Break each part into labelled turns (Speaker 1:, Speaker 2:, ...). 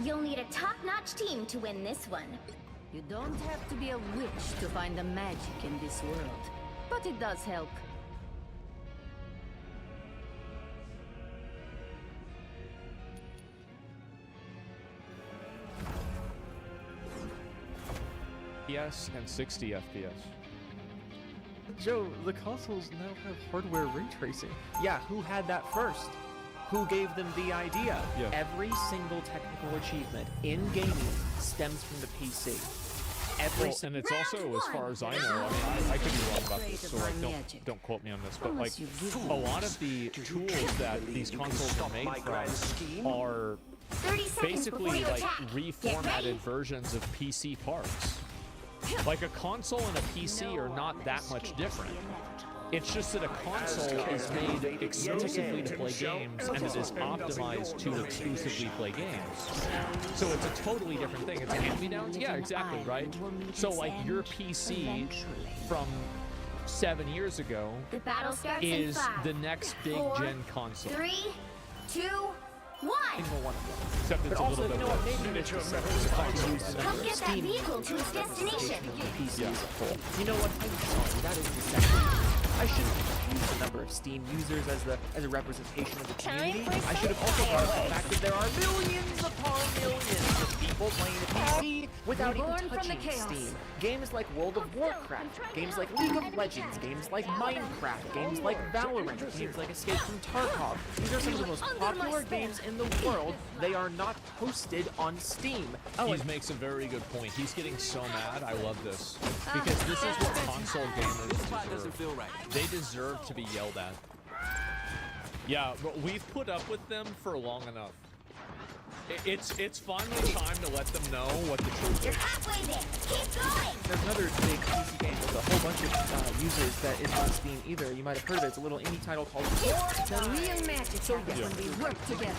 Speaker 1: You'll need a top-notch team to win this one.
Speaker 2: You don't have to be a witch to find the magic in this world, but it does help.
Speaker 3: FPS and 60 FPS.
Speaker 4: Joe, the consoles now have hardware ray tracing. Yeah, who had that first? Who gave them the idea?
Speaker 3: Yeah.
Speaker 4: Every single technical achievement in gaming stems from the PC.
Speaker 3: And it's also, as far as I know, I mean, I could be wrong about this, so like, don't quote me on this, but like, a lot of the tools that these consoles are made from are basically like reformatted versions of PC parts. Like a console and a PC are not that much different. It's just that a console is made exclusively to play games, and it is optimized to exclusively play games. So it's a totally different thing. It's hand-me-downs? Yeah, exactly, right? So like your PC from 7 years ago is the next big gen console.
Speaker 1: 3, 2, 1.
Speaker 3: Except it's a little bit less.
Speaker 1: Come get that vehicle to its destination.
Speaker 4: PC as a whole. You know what? I'm sorry. That is the second. I shouldn't have used the number of Steam users as a representation of the community. I should have also brought up the fact that there are millions upon millions of people playing the PC without even touching Steam. Games like World of Warcraft, games like League of Legends, games like Minecraft, games like Valorant, games like Escape from Tarkov. These are some of the most popular games in the world. They are not hosted on Steam.
Speaker 3: He makes a very good point. He's getting so mad. I love this. Because this is what console gamers deserve. They deserve to be yelled at. Yeah, but we've put up with them for long enough. It's finally time to let them know what the truth
Speaker 1: You're
Speaker 3: is.
Speaker 1: halfway there. Keep going.
Speaker 4: There's another big PC game with a whole bunch of users that isn't on Steam either. You might have heard of it. It's a little indie title called
Speaker 2: The real magic happens when we work together.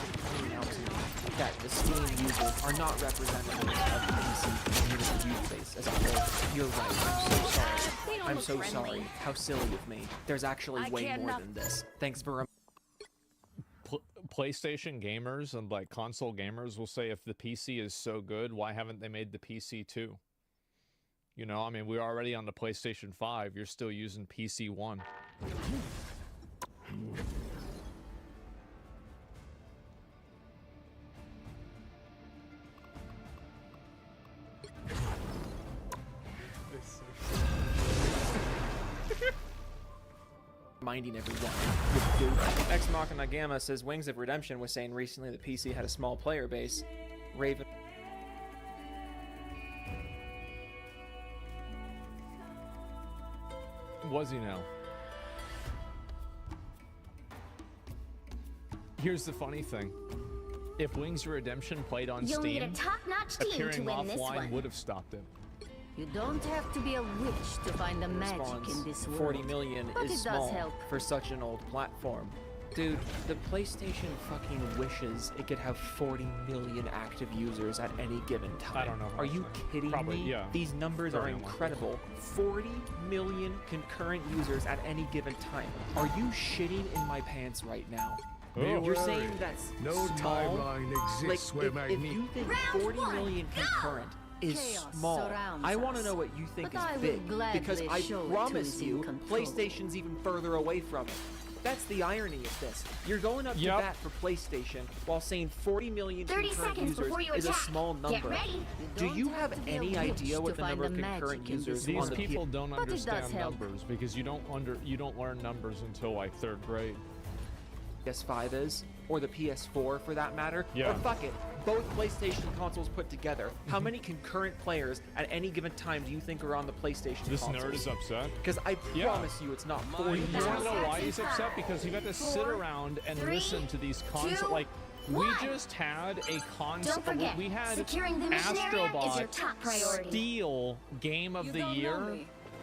Speaker 4: that the Steam users are not representative of the PC community user base as a whole. You're right. I'm so sorry. How silly of me. There's actually way more than this. Thanks for
Speaker 3: PlayStation gamers and like console gamers will say, if the PC is so good, why haven't they made the PC too? You know, I mean, we're already on the PlayStation 5. You're still using PC 1.
Speaker 4: reminding everyone. Ex Machina Gamma says Wings of Redemption was saying recently the PC had a small player base. Raven.
Speaker 3: Was he now? Here's the funny thing. If Wings of Redemption played on
Speaker 1: You'll need a
Speaker 3: Steam,
Speaker 1: top-notch team
Speaker 3: appearing
Speaker 1: to win this
Speaker 3: offline
Speaker 1: one.
Speaker 3: would have stopped it.
Speaker 2: You don't have to be a witch to find the magic in this world.
Speaker 4: 40 million
Speaker 2: but
Speaker 4: is
Speaker 2: it
Speaker 4: small
Speaker 2: does help.
Speaker 4: for such an old platform. Dude, the PlayStation fucking wishes it could have 40 million active users at any given time.
Speaker 3: I don't know.
Speaker 4: Are you kidding
Speaker 3: Probably,
Speaker 4: me?
Speaker 3: yeah.
Speaker 4: These numbers are
Speaker 3: Very
Speaker 4: incredible. 40 million concurrent users at any given time. Are you shitting in my pants right now? You're saying that's
Speaker 5: no
Speaker 4: small?
Speaker 5: timeline exists
Speaker 4: Like,
Speaker 5: where
Speaker 4: if you think 40 million concurrent is
Speaker 2: Chaos
Speaker 4: small,
Speaker 2: surrounds
Speaker 4: I want to
Speaker 2: us,
Speaker 4: know what you think
Speaker 2: but I
Speaker 4: is
Speaker 2: will
Speaker 4: big,
Speaker 2: gladly
Speaker 4: because I
Speaker 2: show it to
Speaker 4: promise
Speaker 2: you
Speaker 4: you,
Speaker 2: in control.
Speaker 4: PlayStation's even further away from it. That's the irony of this. You're going up to bat for PlayStation while saying 40 million
Speaker 1: 30
Speaker 4: concurrent
Speaker 1: seconds
Speaker 4: users
Speaker 1: before you
Speaker 4: is a
Speaker 1: attack.
Speaker 4: small
Speaker 1: Get
Speaker 4: number.
Speaker 1: ready.
Speaker 4: Do you have
Speaker 2: be a
Speaker 4: any
Speaker 2: witch
Speaker 4: idea what
Speaker 2: to
Speaker 4: the
Speaker 2: find
Speaker 4: number of
Speaker 2: the magic
Speaker 4: concurrent
Speaker 2: in
Speaker 4: users
Speaker 3: These
Speaker 4: on the
Speaker 3: people don't
Speaker 2: But it does
Speaker 3: understand
Speaker 2: help.
Speaker 3: numbers because you don't learn numbers until like 3rd grade.
Speaker 4: PS5 is, or the PS4 for that matter,
Speaker 3: Yeah.
Speaker 4: or fuck it, both PlayStation consoles put together. How many concurrent players at any given time do you think are on the PlayStation
Speaker 3: This
Speaker 4: consoles?
Speaker 3: nerd is upset.
Speaker 4: Because I
Speaker 3: Yeah.
Speaker 4: promise you it's not 40
Speaker 3: You
Speaker 4: million.
Speaker 3: want to know why he's upset? Because you got to sit around and
Speaker 1: three,
Speaker 3: listen to these consoles.
Speaker 1: 2,
Speaker 3: Like, we
Speaker 1: 1.
Speaker 3: just had a console.
Speaker 1: Don't forget,
Speaker 3: We had
Speaker 1: securing the mission area is your
Speaker 3: Astrobot
Speaker 1: top priority.
Speaker 3: steal Game of the Year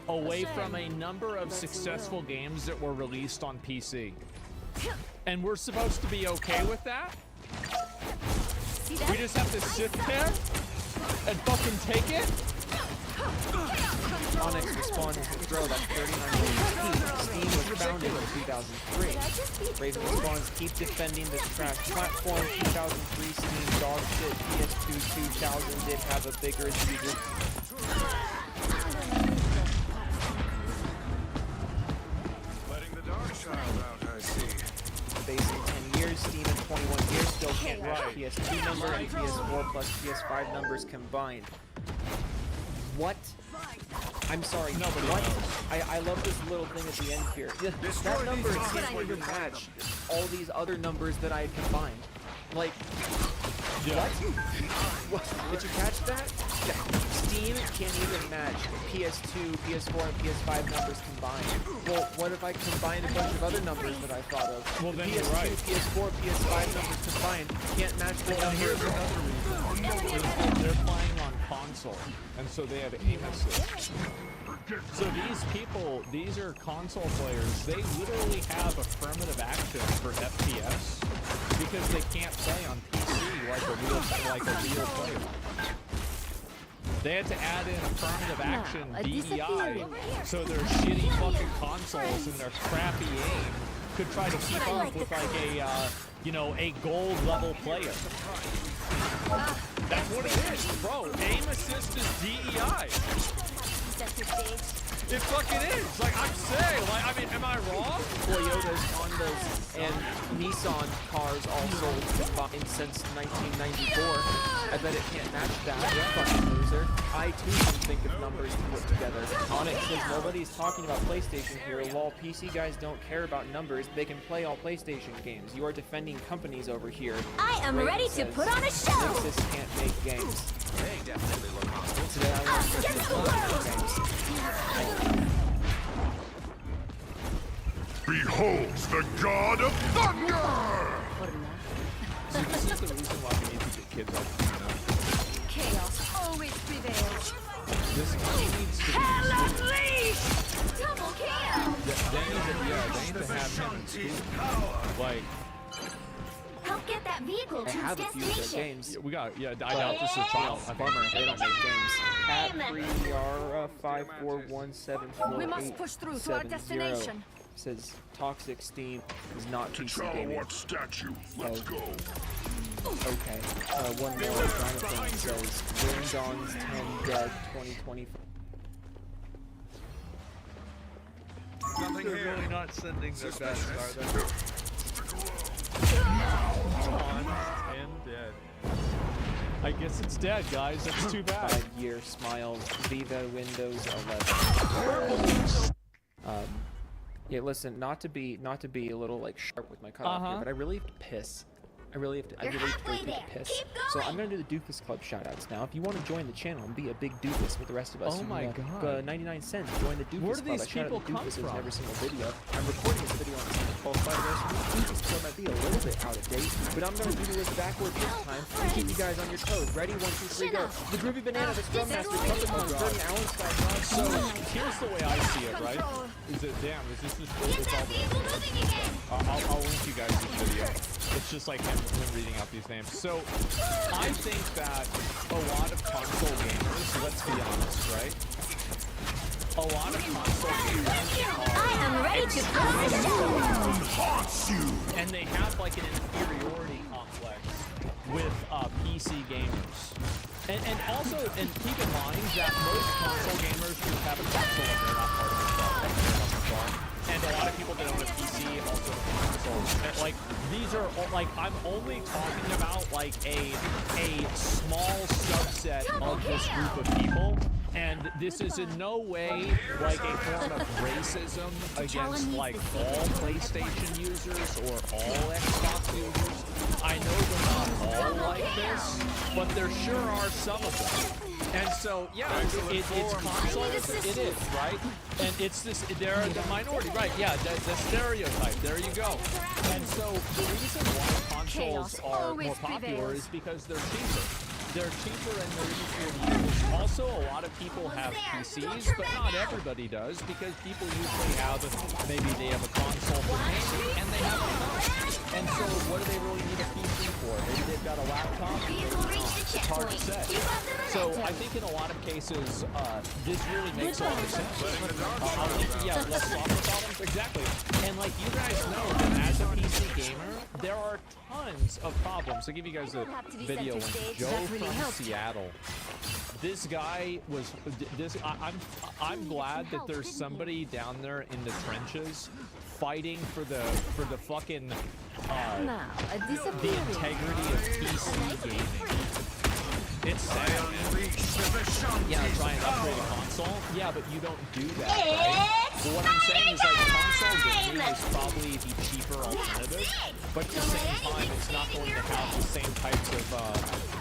Speaker 3: away from a number of successful games that were released on PC. And we're supposed to be okay with that? We just have to sit there and fucking take it?
Speaker 4: Onyx respawned with a throw, that's 39 Steam was founded in 2003. Raven Respawns keep defending this trash platform. 2003 Steam dog shit. PS2 2000 did have a bigger user.
Speaker 5: Letting the dark child out, I see.
Speaker 4: Basically 10 years, Steam in 21 years still can't match PS2 number and PS4 plus PS5 numbers combined. What? I'm sorry,
Speaker 3: Nobody
Speaker 4: what?
Speaker 3: knows.
Speaker 4: I love this little thing at the end here. That number can't even match all these other numbers that I had combined. Like,
Speaker 3: Yeah.
Speaker 4: what? Did you catch that? Steam can't even match PS2, PS4, and PS5 numbers combined. Well, what if I combine a bunch of other numbers that I thought of?
Speaker 3: Well, then
Speaker 4: PS2,
Speaker 3: you're right.
Speaker 4: PS4, PS5 numbers combined can't match the
Speaker 3: And
Speaker 4: numbers.
Speaker 3: here's another reason. Is that they're playing on console, and so they have aim assist. So these people, these are console players, they literally have affirmative action for FPS because they can't play on PC like a real player. They had to add in affirmative action DEI, so their shitty fucking consoles and their crappy aim could try to keep up with like a gold level player. That's what it is, bro. Aim assist is DEI. It fucking is. Like, I'm saying, like, I mean, am I wrong?
Speaker 4: Toyotas, Hondas, and Nissan cars all sold combined since 1994. I bet it can't match that, fucking loser. I too can think of numbers to put together. Onyx says nobody's talking about PlayStation here. While PC guys don't care about numbers, they can play all PlayStation games. You are defending companies over here.
Speaker 1: I am
Speaker 4: Raven
Speaker 1: ready to
Speaker 4: says,
Speaker 1: put on a show.
Speaker 4: Nexus can't make games.
Speaker 5: They definitely look hostile.
Speaker 4: Today I learned that
Speaker 1: Against the
Speaker 4: games.
Speaker 6: Behold the god of thunder!
Speaker 3: See, this is the reason why we need to get kids out of
Speaker 2: Chaos always prevails.
Speaker 3: this needs to be
Speaker 1: Unleash! Double kill!
Speaker 3: they need to have him in school. Like,
Speaker 1: Help get that vehicle
Speaker 4: I
Speaker 1: to
Speaker 4: have
Speaker 1: its
Speaker 4: a few of their
Speaker 1: destination.
Speaker 4: games.
Speaker 3: I doubt this is a child.
Speaker 4: Bummer, they don't make games. At 3R54174
Speaker 2: We must push through to our destination.
Speaker 4: Says Toxic Steam is not PC
Speaker 6: T'Challa
Speaker 4: gaming.
Speaker 6: wants statue. Let's go.
Speaker 4: Okay. One more. Jonathan says Wind Dawn's 10 Dead 2024.
Speaker 5: Nothing
Speaker 3: They're
Speaker 5: here.
Speaker 3: really not sending their best, are
Speaker 5: Suspicious.
Speaker 3: they? And dead. I guess it's dead, guys. That's too bad.
Speaker 4: 5-year smile. Viva Windows 11. Yeah, listen, not to be a little like sharp with my cutoff here, but I really have to piss. I really have to go take a piss. So I'm gonna do the Doofus Club shoutouts now. If you want to join the channel and be a big doofus with the rest of us,
Speaker 3: Oh my God.
Speaker 4: 99 cents. Join the Doofus
Speaker 3: Where do
Speaker 4: Club.
Speaker 3: these
Speaker 4: I shout out
Speaker 3: people
Speaker 4: the
Speaker 3: come
Speaker 4: Doofuses in
Speaker 3: from?
Speaker 4: every single video. I'm recording this video on something called Spider Verse. Doofus Club might be a little bit out of date, but I'm gonna do this backwards this time to keep you guys on your toes. Ready? 1, 2, 3, go. The Groovy Banana, the Scrum Master, Puppet One, Burning Allen Style.
Speaker 3: So here's the way I see it, right? Is it damn? Is this just
Speaker 1: Get that vehicle moving again!
Speaker 3: I'll link you guys this video. It's just like him reading out these names. So I think that a lot of console gamers, let's be honest, right? A lot of console gamers
Speaker 1: I am ready to put on a show!
Speaker 6: Haunts you!
Speaker 3: and they have like an inferiority complex with PC gamers. And also, keep in mind that most console gamers just have a console and they're not part of the club. And a lot of people that own a PC also have consoles. And, like, these are, like, I'm only talking about, like, a small subset of this group of people. And this is in no way, like, a form of racism against, like, all PlayStation users or all Xbox users. I know they're not all like this, but there sure are some of them. And so, yeah, it's consoles, it is, right? And it's this, they're the minority, right? Yeah, the stereotype, there you go. And so the reason why consoles are more popular is because they're cheaper. They're cheaper and they're easier to use. Also, a lot of people have PCs, but not everybody does, because people usually have, maybe they have a console for gaming, and they have a phone. And so what do they really need a PC for? Maybe they've got a laptop. It's hard to say. So I think in a lot of cases, this really makes a lot of sense. Less software problems. Exactly. And like you guys know, that as a PC gamer, there are tons of problems. I'll give you guys a video when Joe from Seattle. This guy was I'm glad that there's somebody down there in the trenches fighting for the fucking the integrity of PC gaming. It's sad, man. Yeah, try and upgrade a console. Yeah, but you don't do that, right? But what I'm saying is, like, console gaming is probably the cheaper alternative, but at the same time, it's not going to have the same types of,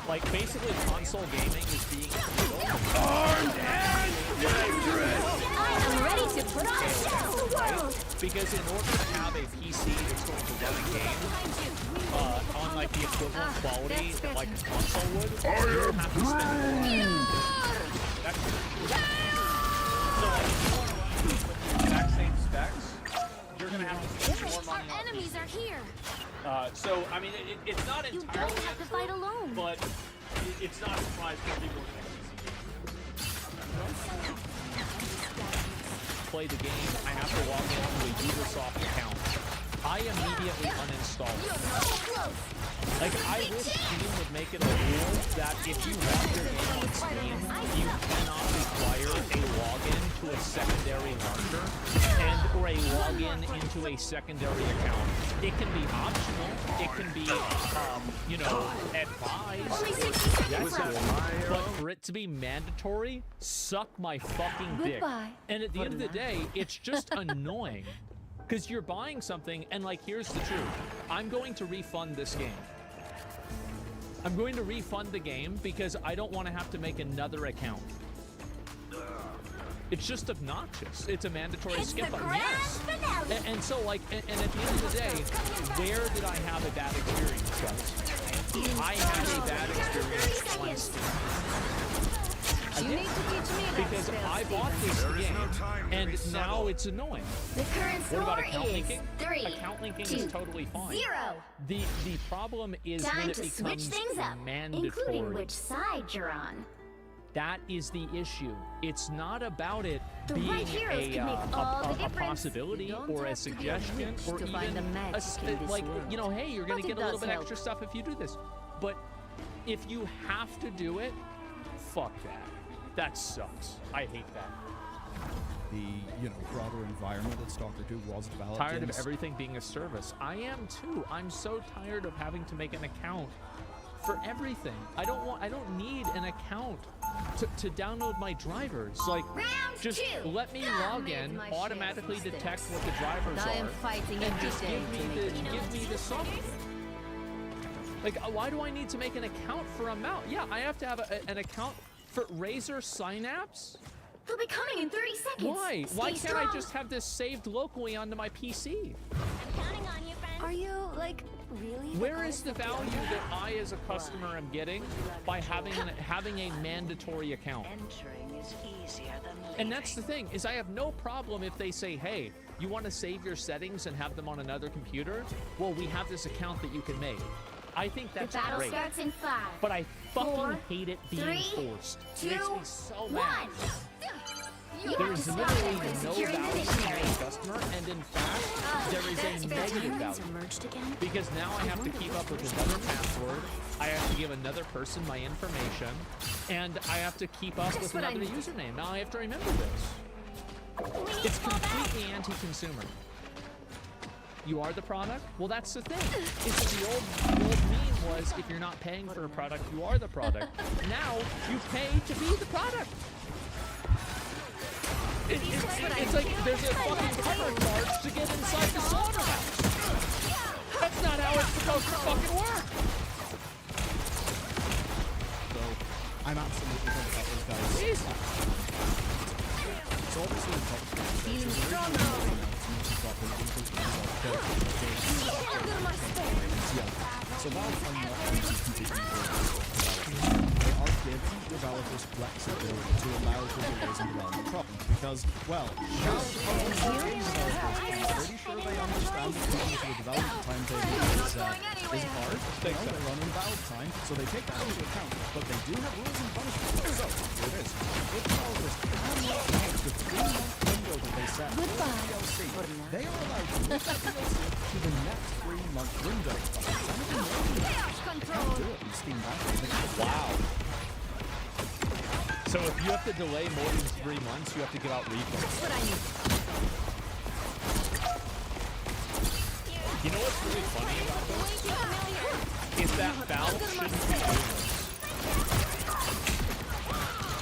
Speaker 3: like, basically, console gaming is being armed and dangerous.
Speaker 1: I'm ready to put on a show, world.
Speaker 3: Because in order to have a PC that's going to run a game on like the equivalent quality that like a console would, you have to spend more. So like, if you want to run with the exact same specs, you're going to have to spend more money on
Speaker 1: Enemies are here.
Speaker 3: So I mean, it's not entirely.
Speaker 1: You don't have to fight alone.
Speaker 3: But it's not a surprise for people who play the game. I have to log into a Ubisoft account. I immediately uninstall it. Like, I wish Steam would make it a rule that if you log your game on Steam, you cannot require a login to a secondary launcher or a login into a secondary account. It can be optional. It can be, you know, advised. But for it to be mandatory, suck my fucking dick. And at the end of the day, it's just annoying. Because you're buying something, and like, here's the truth. I'm going to refund this game. I'm going to refund the game because I don't want to have to make another account. It's just obnoxious. It's a mandatory skip button. Yes. And so, like, and at the end of the day, where did I have a bad experience, guys? I had a bad experience on Steam. Because I bought this game, and now it's annoying.
Speaker 1: The current
Speaker 3: What about
Speaker 1: score
Speaker 3: account
Speaker 1: is
Speaker 3: linking?
Speaker 1: 3,
Speaker 3: Account linking
Speaker 1: 2,
Speaker 3: is totally fine.
Speaker 1: 0.
Speaker 3: The problem is when
Speaker 1: Time
Speaker 3: it
Speaker 1: to switch
Speaker 3: becomes
Speaker 1: things up,
Speaker 3: mandatory.
Speaker 1: including which side you're on.
Speaker 3: That is the issue. It's not about it
Speaker 1: The
Speaker 3: being
Speaker 1: right heroes can make all the
Speaker 3: a
Speaker 1: difference.
Speaker 3: possibility
Speaker 2: You don't
Speaker 3: or a
Speaker 2: have to be a
Speaker 3: suggestion
Speaker 2: witch
Speaker 3: or
Speaker 2: to
Speaker 3: even
Speaker 2: find the magic in this
Speaker 3: like,
Speaker 2: world.
Speaker 3: you know, hey, you're going to
Speaker 2: But
Speaker 3: get
Speaker 2: it
Speaker 3: a little
Speaker 2: does
Speaker 3: bit
Speaker 2: help.
Speaker 3: extra stuff if you do this. But if you have to do it, fuck that. That sucks. I hate that.
Speaker 7: The, broader environment that Stalker 2 was developed
Speaker 3: Tired
Speaker 7: in.
Speaker 3: of everything being a service. I am too. I'm so tired of having to make an account for everything. I don't need an account to download my drivers. Like,
Speaker 1: Round
Speaker 3: just
Speaker 1: 2.
Speaker 3: let me log in,
Speaker 2: my share
Speaker 3: automatically
Speaker 2: of
Speaker 3: detect
Speaker 2: mistakes.
Speaker 3: what the drivers
Speaker 2: I am
Speaker 3: are,
Speaker 2: fighting
Speaker 3: and
Speaker 2: every
Speaker 3: just
Speaker 2: day
Speaker 3: give
Speaker 2: to
Speaker 3: me the software. Like, why do I need to make an account for a mount? Yeah, I have to have an account for Razer Synapse?
Speaker 1: They'll be coming in 30 seconds.
Speaker 3: Why? Why
Speaker 1: Stay
Speaker 3: can't I
Speaker 1: strong.
Speaker 3: just have this saved locally onto my PC?
Speaker 1: Counting on you, friend.
Speaker 2: Are you, like, really?
Speaker 3: Where is the value that I, as a customer, am getting by having a mandatory account?
Speaker 8: Entering is easier than leaving.
Speaker 3: And that's the thing, is I have no problem if they say, hey, you want to save your settings and have them on another computer? Well, we have this account that you can make. I think
Speaker 1: The
Speaker 3: that's
Speaker 1: battle
Speaker 3: great.
Speaker 1: starts in 5.
Speaker 3: But I fucking
Speaker 1: 4,
Speaker 3: hate it being
Speaker 1: 3,
Speaker 3: forced.
Speaker 1: 2,
Speaker 3: It makes me so
Speaker 1: 1.
Speaker 3: mad.
Speaker 1: You have
Speaker 3: There's
Speaker 1: to stop
Speaker 3: literally
Speaker 1: them from
Speaker 3: no
Speaker 1: securing the
Speaker 3: value to
Speaker 1: missionary.
Speaker 3: the customer, and in fact, there is a negative value.
Speaker 1: Merged again.
Speaker 3: Because now I have to keep up with another password, I have to give another person my information, and I have to keep up with
Speaker 2: what I
Speaker 3: another
Speaker 2: need.
Speaker 3: username. Now I have to remember this. It's completely anti-consumer. You are the product? Well, that's the thing. Is that the old meme was, if you're not paying for a product, you are the product. Now, you pay to be the product. It's like there's a fucking cover charge to get inside the slaughterhouse. That's not how it's supposed to fucking work.
Speaker 7: So, I'm absolutely going about those guys.
Speaker 3: Jesus.
Speaker 7: So obviously in top
Speaker 2: Feeling stronger.
Speaker 7: So while I'm not completely they are giving developers flexibility to allow for delays in development problems because, well, I'm pretty sure they understand that keeping to the development timetable is isn't hard. They run in battle time, so they take that into account. But they do have rules and punishments. So, here it is. If developers cannot make the 3-month window that they set for the DLC, they are allowed to move that DLC to the next 3-month window. It's anything more than that. You can't do it in Steam Battle.
Speaker 3: Wow. So if you have to delay more than 3 months, you have to give out refunds.
Speaker 2: That's what I need.
Speaker 3: You know what's really funny about this? Is that Valve shouldn't be doing this.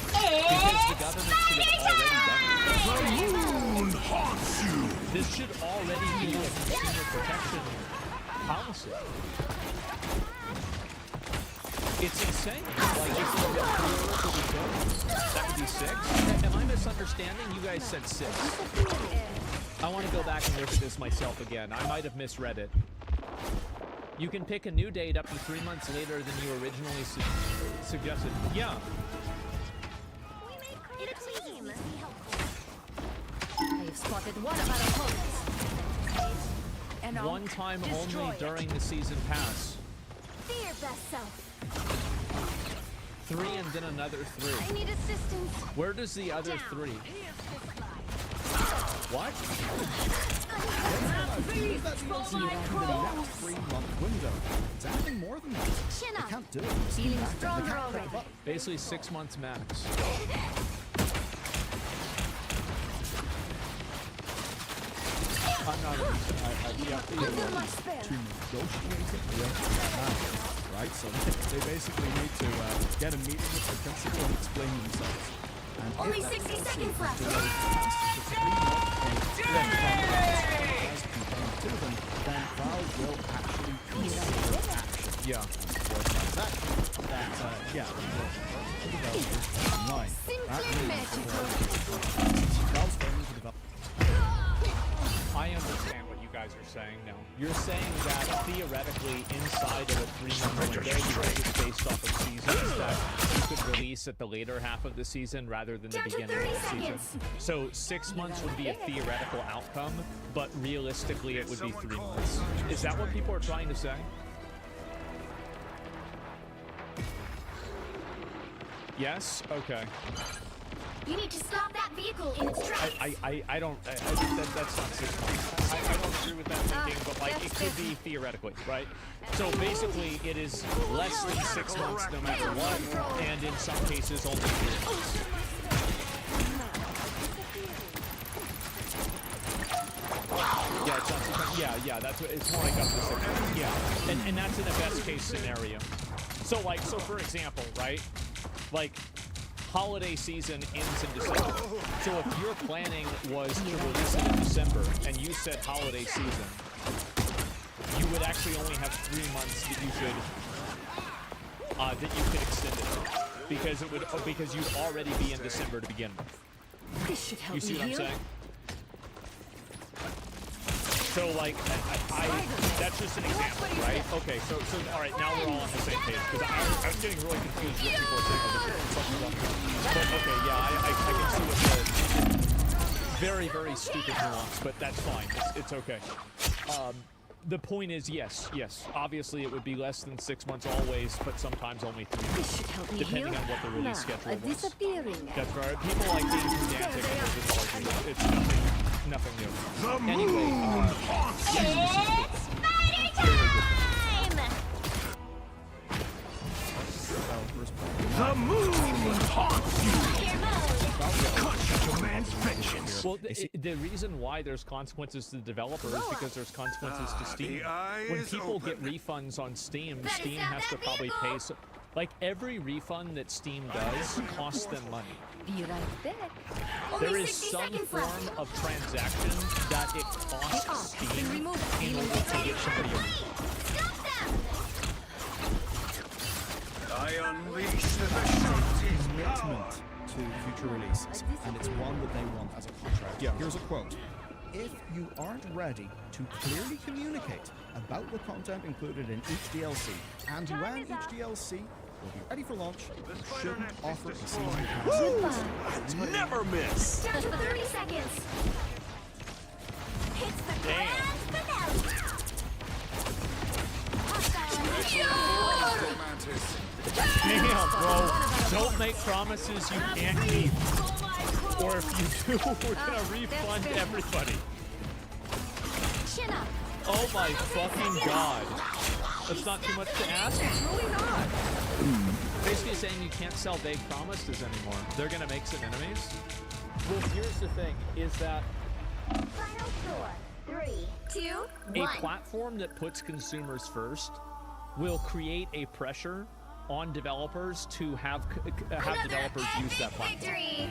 Speaker 3: Because the government should have already done it.
Speaker 6: The moon haunts you!
Speaker 3: This should already be a consumer protection policy. It's insane. Like, this is that would be 6. Am I misunderstanding? You guys said 6. I want to go back and look at this myself again. I might have misread it. You can pick a new date up to 3 months later than you originally suggested. Yeah.
Speaker 2: I've spotted one of our opponents. And
Speaker 3: One time only during the season pass.
Speaker 1: Be your best self.
Speaker 3: 3 and then another 3.
Speaker 1: I need assistance.
Speaker 3: Where does the other 3? What?
Speaker 7: Move that DLC to the next 3-month window. It's anything more than that.
Speaker 1: Chin
Speaker 7: They
Speaker 1: up.
Speaker 7: can't do it in Steam
Speaker 2: Feeling
Speaker 7: Battle. They
Speaker 2: stronger
Speaker 7: can't
Speaker 2: already.
Speaker 7: keep up.
Speaker 3: Basically 6 months max. I'm not
Speaker 1: Under my spell.
Speaker 7: to negotiate it with now, right? So they basically need to get a meeting with the principal and explain themselves. And if
Speaker 1: Only
Speaker 7: that
Speaker 1: 60
Speaker 7: DLC
Speaker 1: seconds left.
Speaker 7: is delayed past the 3-month point, then as confirmed to them, then Valve will actually consider action.
Speaker 3: Yeah.
Speaker 7: For a transaction that, yeah, will developers online. That
Speaker 1: Simply
Speaker 7: means
Speaker 1: magical.
Speaker 7: Valve's going to develop.
Speaker 3: I understand what you guys are saying now. You're saying that theoretically inside of a 3-month window, because it's based off of seasons, that you could release at the later half of the season rather than the
Speaker 1: Down to
Speaker 3: beginning
Speaker 1: 30
Speaker 3: of the season.
Speaker 1: seconds.
Speaker 3: So 6 months would be a theoretical outcome, but realistically it would be 3 months. Is that what people are trying to say? Yes? Okay.
Speaker 1: You need to stop that vehicle in its tracks.
Speaker 3: I don't, that's not 6 months. I don't agree with that thinking, but like, it could be theoretically, right? So basically, it is less than 6 months no matter what, and in some cases, only 3 months. Yeah, it's not, yeah, that's what, it's more like up to 6 months, yeah. And that's in a best case scenario. So like, so for example, right? Like, holiday season ends in December. So if your planning was to release it in December and you said holiday season, you would actually only have 3 months that you could extend it to, because you'd already be in December to begin with.
Speaker 2: This should help
Speaker 3: You see
Speaker 2: me
Speaker 3: what I'm
Speaker 2: heal.
Speaker 3: saying? So like, that's just an example, right? Okay, so all right, now we're all on the same page, because I was getting really confused what people were saying. But okay, yeah, I can see what the very, very stupid nuance, but that's fine. It's okay. The point is, yes, obviously it would be less than 6 months always, but sometimes only 3 months,
Speaker 2: This should help me
Speaker 3: depending
Speaker 2: heal.
Speaker 3: on what the release
Speaker 2: Now,
Speaker 3: schedule was.
Speaker 2: disappearing.
Speaker 3: That's right. People like being pedantic and just argue. It's nothing new.
Speaker 6: The moon
Speaker 3: Anyway,
Speaker 6: haunts you!
Speaker 1: It's spider time!
Speaker 6: The moon haunts you!
Speaker 1: Your mode.
Speaker 6: Cut to man's vengeance!
Speaker 3: well, the reason why there's consequences to the developer is because there's consequences to Steam.
Speaker 5: the eye
Speaker 3: When
Speaker 5: is
Speaker 3: people get
Speaker 5: open.
Speaker 3: refunds on Steam,
Speaker 1: Better
Speaker 3: Steam
Speaker 1: stop
Speaker 3: has to
Speaker 1: that
Speaker 3: probably
Speaker 1: vehicle!
Speaker 3: pay. Like every refund that Steam does costs them money.
Speaker 2: Be right back.
Speaker 1: Only
Speaker 3: There is
Speaker 1: 60
Speaker 3: some
Speaker 1: seconds
Speaker 3: form
Speaker 1: left.
Speaker 3: of transaction that it costs Steam
Speaker 2: remove
Speaker 3: in order to get somebody a refund.
Speaker 1: Stop them!
Speaker 5: I unleash the destructive
Speaker 7: Commitment to future releases, and it's one that they want as a contract.
Speaker 3: Yeah.
Speaker 7: Here's a quote. If you aren't ready to clearly communicate about the content included in each DLC, and when each DLC will be ready for launch, you shouldn't offer a season pass.
Speaker 6: Never miss!
Speaker 1: Down to 30 seconds. It's the grand finale. Hostile
Speaker 3: Damn, bro. Don't make promises you can't keep. Or if you do, we're gonna refund everybody.
Speaker 1: Chin up.
Speaker 3: Oh my fucking god. That's not too much to ask? It's really not. Basically saying you can't sell vague promises anymore. They're gonna make some enemies. Well, here's the thing, is that
Speaker 1: Final score. 3, 2, 1.
Speaker 3: a platform that puts consumers first will create a pressure on developers to have developers use that platform.
Speaker 1: Victory.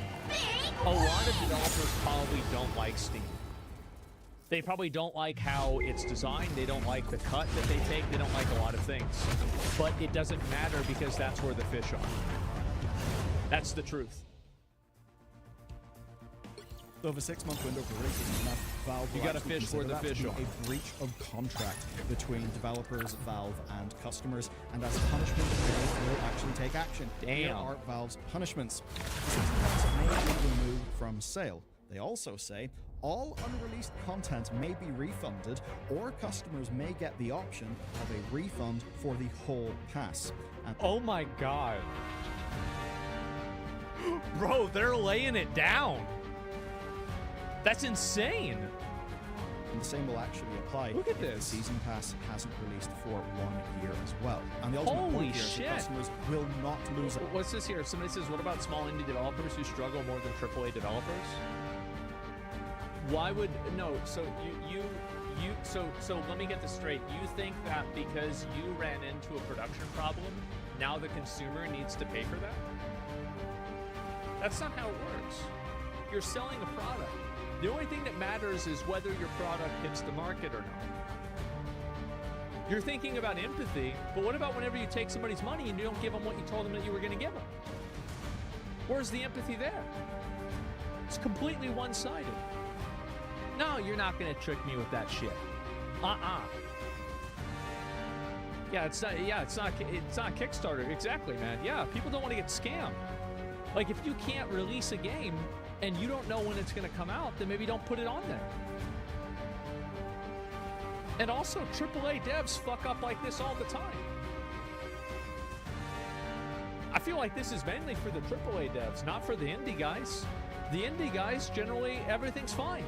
Speaker 3: A lot of developers probably don't like Steam. They probably don't like how it's designed. They don't like the cut that they take. They don't like a lot of things. But it doesn't matter because that's where the fish are. That's the truth.
Speaker 7: So of a 6-month window for releasing enough, Valve
Speaker 3: You gotta fish where the fish are.
Speaker 7: a breach of contract between developers, Valve, and customers, and as a punishment, they will actually take action. Here
Speaker 3: Damn.
Speaker 7: are Valve's punishments. £60 may be removed from sale. They also say all unreleased content may be refunded, or customers may get the option of a refund for the whole pass. And
Speaker 3: Oh my god. Bro, they're laying it down. That's insane.
Speaker 7: And the same will actually apply
Speaker 3: Look at
Speaker 7: if
Speaker 3: this.
Speaker 7: the season pass hasn't released for 1 year as well. And the ultimate
Speaker 3: Holy
Speaker 7: point here is
Speaker 3: shit.
Speaker 7: that customers will not lose it.
Speaker 3: What's this here? Somebody says, what about small indie developers who struggle more than AAA developers? Why would, no, so so let me get this straight. You think that because you ran into a production problem, now the consumer needs to pay for that? That's not how it works. You're selling a product. The only thing that matters is whether your product hits the market or not. You're thinking about empathy, but what about whenever you take somebody's money and you don't give them what you told them that you were going to give them? Where's the empathy there? It's completely one-sided. No, you're not going to trick me with that shit. Yeah, it's not Kickstarter. Exactly, man. Yeah, people don't want to get scammed. Like, if you can't release a game and you don't know when it's going to come out, then maybe don't put it on there. And also, AAA devs fuck up like this all the time. I feel like this is mainly for the AAA devs, not for the indie guys. The indie guys, generally, everything's fine.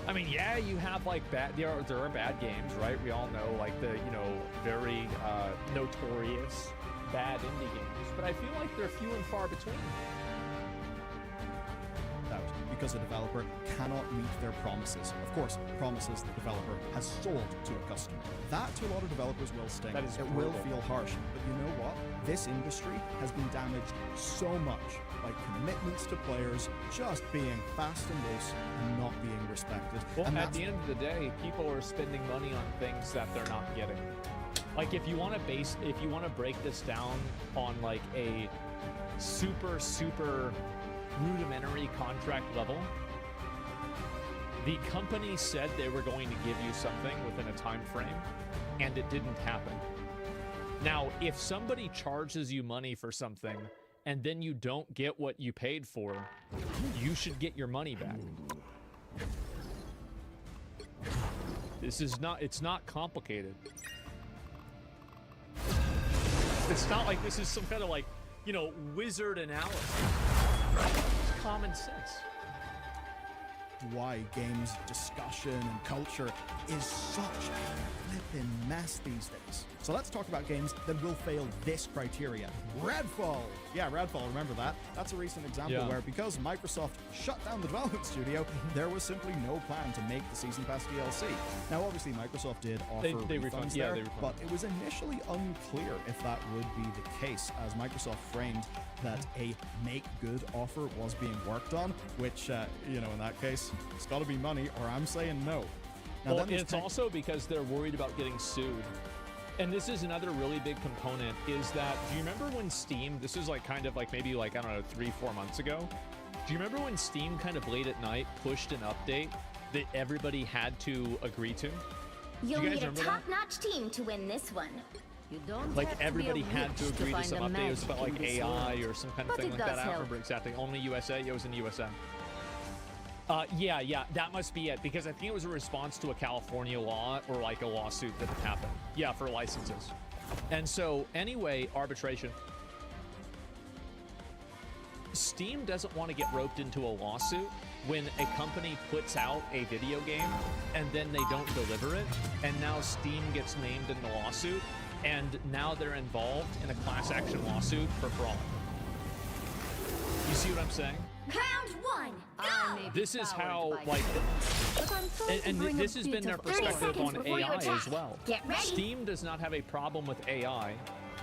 Speaker 3: I mean, yeah, you have like there are bad games, right? We all know like the, very notorious bad indie games, but I feel like they're few and far between.
Speaker 7: Out because a developer cannot meet their promises. Of course, promises the developer has sold to a customer. That to a lot of developers will sting.
Speaker 3: That is
Speaker 7: it
Speaker 3: brutal.
Speaker 7: will feel harsh. But you know what? This industry has been damaged so much by commitments to players just being fast and loose and not being respected.
Speaker 3: Well,
Speaker 7: and
Speaker 3: at the end of the day, people are spending money on things that they're not getting. Like, if you want to break this down on like a super rudimentary contract level, the company said they were going to give you something within a time frame, and it didn't happen. Now, if somebody charges you money for something and then you don't get what you paid for, you should get your money back. It's not complicated. It's not like this is some kind of like, wizard analysis. It's common sense.
Speaker 7: why games discussion and culture is such a flippin' mess these days. So let's talk about games that will fail this criteria. Redfall! Yeah, Redfall, remember that? That's a recent example where because Microsoft shut down the development studio, there was simply no plan to make the Season Pass DLC. Now, obviously, Microsoft did offer refunds there, but it was initially unclear if that would be the case, as Microsoft framed that a make-good offer was being worked on, which, in that case, it's got to be money, or I'm saying no. Now,
Speaker 3: well, it's also because they're worried about getting sued. And this is another really big component, is that, do you remember when Steam, this is like kind of like maybe like, I don't know, 3-4 months ago? Do you remember when Steam kind of late at night pushed an update that everybody had to agree to?
Speaker 1: You'll need a top-notch team to win this one.
Speaker 2: You don't
Speaker 3: like
Speaker 2: have
Speaker 3: everybody
Speaker 2: to be a
Speaker 3: had to
Speaker 2: witch
Speaker 3: agree to
Speaker 2: find
Speaker 3: some
Speaker 2: the
Speaker 3: update. It was
Speaker 2: magic
Speaker 3: about like
Speaker 2: in this
Speaker 3: AI
Speaker 2: world.
Speaker 3: or some kind of
Speaker 2: But
Speaker 3: thing
Speaker 2: it
Speaker 3: like that.
Speaker 2: does
Speaker 3: I don't
Speaker 2: help.
Speaker 3: remember exactly. Only USA. It was in the USA. Yeah, that must be it, because I think it was a response to a California law or like a lawsuit that happened. Yeah, for licenses. And so, anyway, arbitration. Steam doesn't want to get roped into a lawsuit when a company puts out a video game and then they don't deliver it, and now Steam gets named in the lawsuit, and now they're involved in a class action lawsuit for fraud. You see what I'm saying?
Speaker 1: Round 1. Go!
Speaker 3: This is how, like, and this has been their perspective on AI as well. Steam does not have a problem with AI,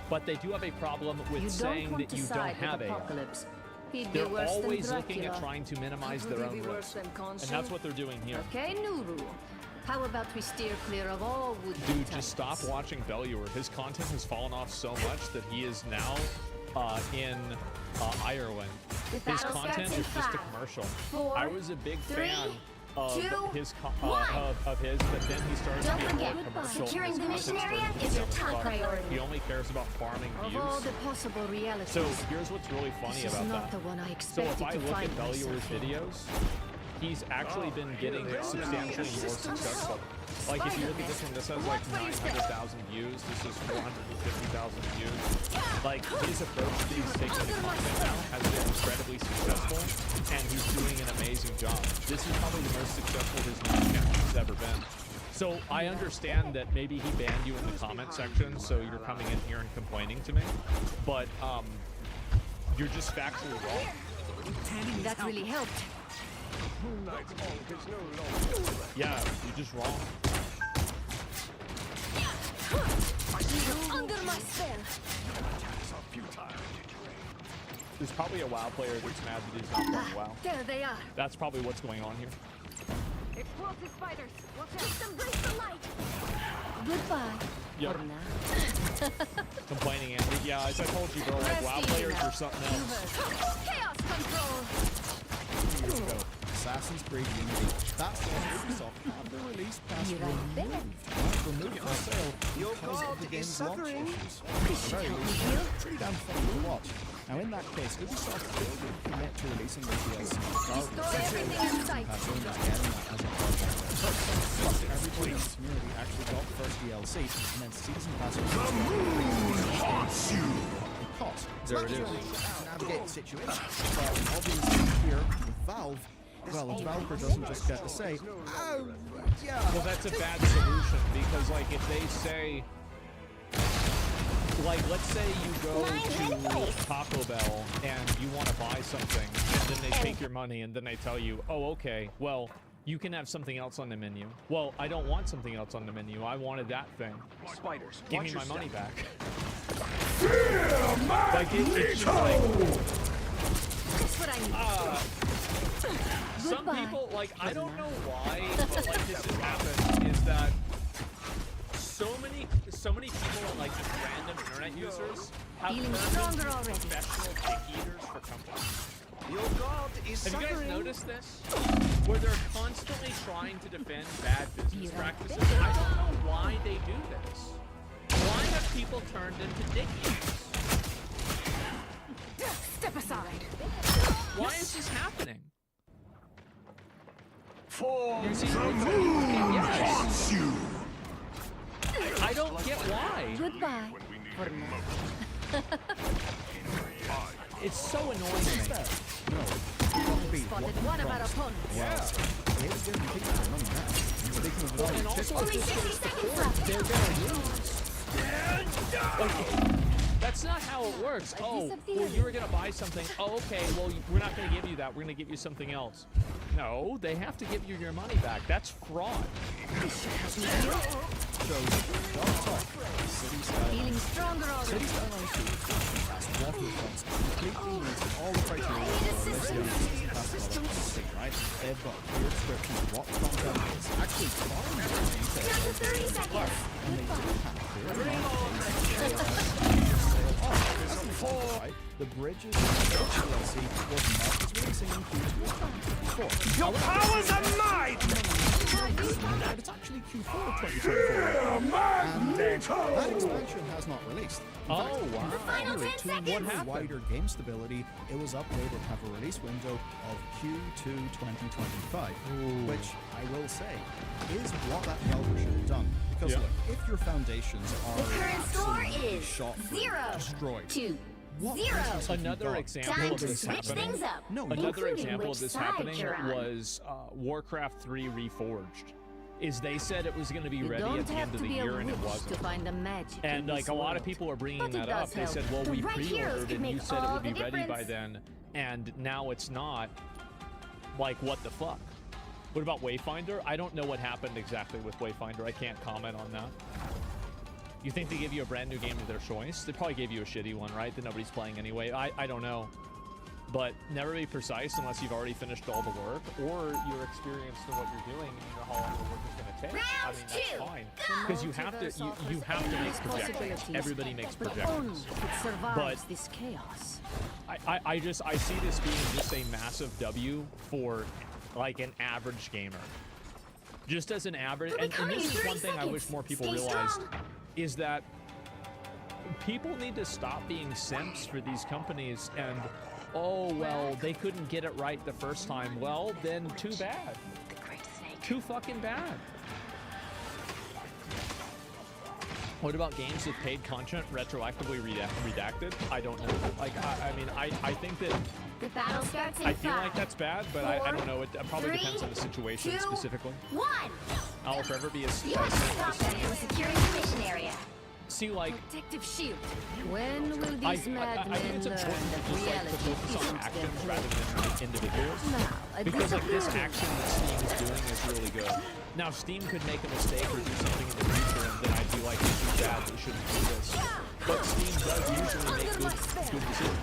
Speaker 3: but they do have a problem with saying that you don't have AI. They're always looking at trying to minimize their own risk, and that's what they're doing here.
Speaker 2: Okay, new rule. How about we steer clear of all would-be
Speaker 3: Dude,
Speaker 2: tyrants?
Speaker 3: just stop watching Belluer. His content has fallen off so much that he is now in Ireland. His content is just a commercial. I was a big fan of his, but then he started to be more commercial.
Speaker 1: Securing
Speaker 3: His
Speaker 1: the mission
Speaker 3: content
Speaker 1: area
Speaker 3: started to
Speaker 1: is your
Speaker 3: become
Speaker 1: top
Speaker 3: fun.
Speaker 1: priority.
Speaker 3: He only cares about farming
Speaker 2: Of all
Speaker 3: views.
Speaker 2: the possible realities,
Speaker 3: So here's what's really funny
Speaker 2: this is
Speaker 3: about
Speaker 2: not
Speaker 3: that.
Speaker 2: the one I
Speaker 3: So
Speaker 2: expected
Speaker 3: if I
Speaker 2: to
Speaker 3: look
Speaker 2: find
Speaker 3: at Belluer's
Speaker 2: myself in.
Speaker 3: videos, he's actually been getting substantially more successful. Like if you look at this one, this has like 900,000 views. This is 450,000 views. Like his approach to these taking the content now has been incredibly successful, and he's doing an amazing job. This is probably the most successful his channel has ever been. So I understand that maybe he banned you in the comment section, so you're coming in here and complaining to me, but you're just factually wrong.
Speaker 2: That really helped.
Speaker 3: Yeah, you're just wrong.
Speaker 2: Under my spell.
Speaker 3: There's probably a WoW player that's mad that he's not playing WoW.
Speaker 2: There they are.
Speaker 3: That's probably what's going on here.
Speaker 2: Explosive spiders. Watch out. Embrace the light. Goodbye.
Speaker 3: Yep.
Speaker 2: For now.
Speaker 3: Complaining, and yeah, as I told you, bro, like WoW players are something else.
Speaker 2: Chaos control.
Speaker 7: Years ago, Assassin's Creed Unity. That's when Ubisoft had the release pass removed from sale because of the game's launch issues. At the very least, pretty damn fun to watch. Now in that case, Ubisoft did commit to releasing the DLC regardless.
Speaker 2: Destroy everything in sight.
Speaker 7: Pass owners getting that as a project. Plus, everybody in the community actually got the first DLC, and then Season Pass was
Speaker 6: The moon haunts you.
Speaker 7: cost.
Speaker 3: There it is.
Speaker 7: To navigate the situation. But obviously here with Valve, well, a developer doesn't just get to say, oh, yeah.
Speaker 3: Well, that's a bad solution, because like if they say, like let's say you go to Taco Bell and you want to buy something, and then they take your money and then they tell you, oh, okay, well, you can have something else on the menu. Well, I don't want something else on the menu. I wanted that thing.
Speaker 5: Spiders,
Speaker 3: Give
Speaker 5: watch
Speaker 3: me
Speaker 5: your
Speaker 3: my money
Speaker 5: step.
Speaker 3: back.
Speaker 6: Fear
Speaker 3: Like it's just like,
Speaker 2: That's what I need.
Speaker 3: some people, like, I don't know why, but like this has happened, is that so many people, like just random internet users, have
Speaker 2: Feeling
Speaker 3: turned
Speaker 2: stronger
Speaker 3: into
Speaker 2: already.
Speaker 3: professional dick eaters for companies.
Speaker 5: Your god is
Speaker 3: Have you guys
Speaker 5: suffering.
Speaker 3: noticed this? Where they're constantly trying to defend bad business practices. I don't know why they do this. Why have people turned into dick eaters?
Speaker 2: Step aside.
Speaker 3: Why is this happening?
Speaker 6: For
Speaker 3: You see
Speaker 6: the
Speaker 3: what I'm
Speaker 6: moon
Speaker 3: saying? Yes.
Speaker 6: haunts you.
Speaker 3: I don't get why.
Speaker 2: Goodbye. For now.
Speaker 3: It's so annoying to me.
Speaker 7: No.
Speaker 2: Spotted one of our opponents.
Speaker 7: It's going to be taking their money back. Speaking of value,
Speaker 3: And also,
Speaker 1: Only 60 seconds left.
Speaker 3: they're gonna lose. Like, that's not how it works. Oh, well, you were gonna buy something. Oh, okay. Well, we're not gonna give you that. We're gonna give you something else. No, they have to give you your money back. That's fraud.
Speaker 2: Feeling stronger already.
Speaker 7: City-style IC, that's waterfronts, completely meets all the criteria for this series past right? They've got clear description of what content is. Actually, far more detail.
Speaker 1: Down to 30 seconds.
Speaker 7: And they do have clear right? The Bridges DLC was not releasing in Q2
Speaker 6: Your powers are mine.
Speaker 7: but it's actually Q4 of 2024. And That expansion has not released. In fact,
Speaker 3: wow.
Speaker 1: The final 10
Speaker 7: to
Speaker 1: seconds.
Speaker 7: more wider game stability, it was updated to have a release window of Q2 2025, which I will say is what that developer should have done. Because look, if your foundations are
Speaker 1: The current score
Speaker 7: absolutely
Speaker 1: is
Speaker 7: shot through,
Speaker 1: 0
Speaker 7: destroyed,
Speaker 1: to
Speaker 7: what
Speaker 1: 0.
Speaker 7: business have you
Speaker 3: Another
Speaker 7: got?
Speaker 3: example
Speaker 1: Time
Speaker 3: of
Speaker 1: to
Speaker 3: this
Speaker 1: switch
Speaker 3: happening.
Speaker 1: things up.
Speaker 7: No,
Speaker 3: Another
Speaker 1: including
Speaker 3: example
Speaker 1: which
Speaker 3: of this
Speaker 1: side
Speaker 3: happening
Speaker 1: you're on.
Speaker 3: was Warcraft 3 Reforged. Is they said it was going to be
Speaker 2: You
Speaker 3: ready
Speaker 2: don't
Speaker 3: at the
Speaker 2: have
Speaker 3: end of
Speaker 2: to
Speaker 3: the
Speaker 2: be a
Speaker 3: year and it
Speaker 2: witch
Speaker 3: wasn't.
Speaker 2: to find the magic in
Speaker 3: And like
Speaker 2: this
Speaker 3: a lot of
Speaker 2: world.
Speaker 3: people are bringing
Speaker 2: But it
Speaker 3: that up.
Speaker 2: does
Speaker 3: They
Speaker 2: help.
Speaker 3: said, well,
Speaker 1: The
Speaker 3: we
Speaker 1: right heroes
Speaker 3: pre-ordered
Speaker 1: can
Speaker 3: and you
Speaker 1: make
Speaker 3: said it
Speaker 1: all
Speaker 3: would be
Speaker 1: the
Speaker 3: ready by
Speaker 1: difference.
Speaker 3: then, and now it's not. Like, what the fuck? What about Wayfinder? I don't know what happened exactly with Wayfinder. I can't comment on that. You think they give you a brand new game of their choice? They probably gave you a shitty one, right? That nobody's playing anyway. I don't know. But never be precise unless you've already finished all the work or you're experienced in what you're doing and you know how long the work is going to take. I mean, that's fine. Because you have to you have to make projections. Everybody makes
Speaker 2: But only
Speaker 3: projections.
Speaker 2: if it survives
Speaker 3: But-
Speaker 2: this chaos.
Speaker 3: I see this being just a massive W for like an average gamer. Just as an average, and this is one thing I wish more people realized, is that people need to stop being simps for these companies and, oh, well, they couldn't get it right the first time. Well, then too bad. Too fucking bad. What about games with paid content retroactively redacted? I don't know. Like, I mean, I think that
Speaker 1: The battle starts in
Speaker 3: I feel
Speaker 1: 5,
Speaker 3: like that's bad, but I don't know. It probably
Speaker 1: 3,
Speaker 3: depends on the situation
Speaker 1: 2,
Speaker 3: specifically.
Speaker 1: 1.
Speaker 3: I'll forever be a
Speaker 1: You have to stop them securing the mission area.
Speaker 3: see, like,
Speaker 2: Protective shield. When will
Speaker 3: I
Speaker 2: these
Speaker 3: think
Speaker 2: madmen
Speaker 3: it's
Speaker 2: learn
Speaker 3: important
Speaker 2: that
Speaker 3: to just like to
Speaker 2: reality
Speaker 3: focus on
Speaker 2: isn't
Speaker 3: actions
Speaker 2: their
Speaker 3: rather than individuals.
Speaker 2: Now, a
Speaker 3: Because like this
Speaker 2: disappearing
Speaker 3: action that Steam is doing is really good. Now Steam could make a mistake or do something in the future, and then I'd be like, this is bad. We shouldn't do this. But Steam does usually make good decisions.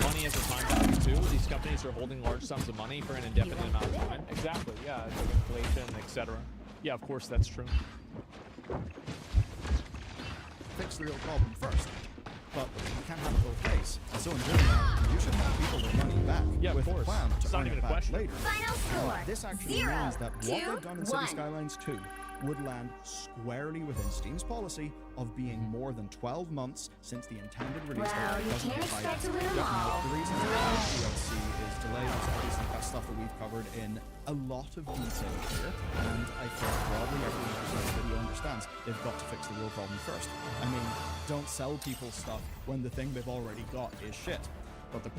Speaker 3: Money has a time value too. These companies are holding large sums of money for an indefinite amount of time. Exactly. Yeah, it's like inflation, etc. Yeah, of course that's true.
Speaker 7: Fix the real problem first. But you can't have it both ways. And so in doing that, you should have people with money back.
Speaker 3: Yeah, of
Speaker 7: with
Speaker 3: course.
Speaker 7: a plan to
Speaker 3: It's not
Speaker 7: earn
Speaker 3: even
Speaker 7: it
Speaker 3: a
Speaker 7: back
Speaker 3: question.
Speaker 7: later.
Speaker 1: Final score.
Speaker 7: This actually
Speaker 1: 0
Speaker 7: means that what
Speaker 1: 2
Speaker 7: they've done in City
Speaker 1: 1.
Speaker 7: Skylines 2 would land squarely within Steam's policy of being more than 12 months since the intended release
Speaker 1: Well,
Speaker 7: date
Speaker 1: you
Speaker 7: doesn't
Speaker 1: can't
Speaker 7: get
Speaker 1: expect to win
Speaker 7: highlighted.
Speaker 1: them all.
Speaker 7: Now, the reason the DLC is delayed is obviously that stuff that we've covered in a lot of detail here, and I think broadly everyone who's watched the video understands they've got to fix the real problem first. I mean, don't sell people stuff when the thing they've already got is shit. But the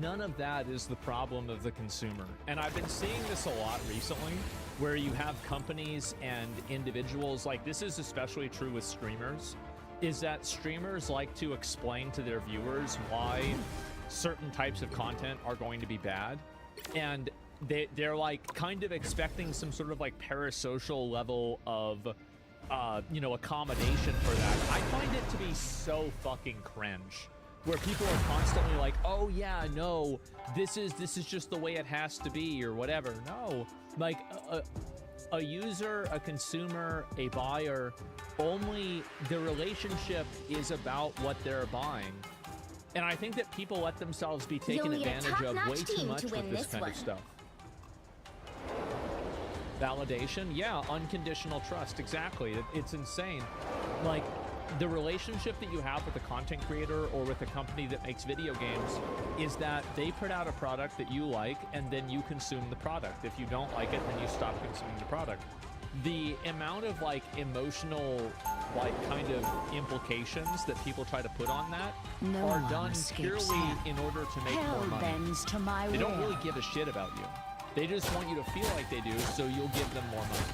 Speaker 3: None of that is the problem of the consumer. And I've been seeing this a lot recently, where you have companies and individuals, like this is especially true with streamers, is that streamers like to explain to their viewers why certain types of content are going to be bad. And they're like kind of expecting some sort of like parasocial level of you know, accommodation for that. I find it to be so fucking cringe, where people are constantly like, oh yeah, no, this is just the way it has to be or whatever. No, like a user, a consumer, a buyer, only the relationship is about what they're buying. And I think that people let themselves be taken
Speaker 1: You'll need a
Speaker 3: advantage of
Speaker 1: top-notch
Speaker 3: way too
Speaker 1: team
Speaker 3: much
Speaker 1: to
Speaker 3: with
Speaker 1: win
Speaker 3: this
Speaker 1: this
Speaker 3: kind
Speaker 1: one.
Speaker 3: of stuff. Validation, yeah, unconditional trust, exactly. It's insane. Like, the relationship that you have with a content creator or with a company that makes video games is that they put out a product that you like and then you consume the product. If you don't like it, then you stop consuming the product. The amount of like emotional like kind of implications that people try to put on that
Speaker 2: No
Speaker 3: are
Speaker 2: one
Speaker 3: done
Speaker 2: escapes
Speaker 3: purely
Speaker 2: hell.
Speaker 3: in order to make more
Speaker 2: Hell
Speaker 3: money.
Speaker 2: bends to my
Speaker 3: They don't
Speaker 2: will.
Speaker 3: really give a shit about you. They just want you to feel like they do, so you'll give them more money.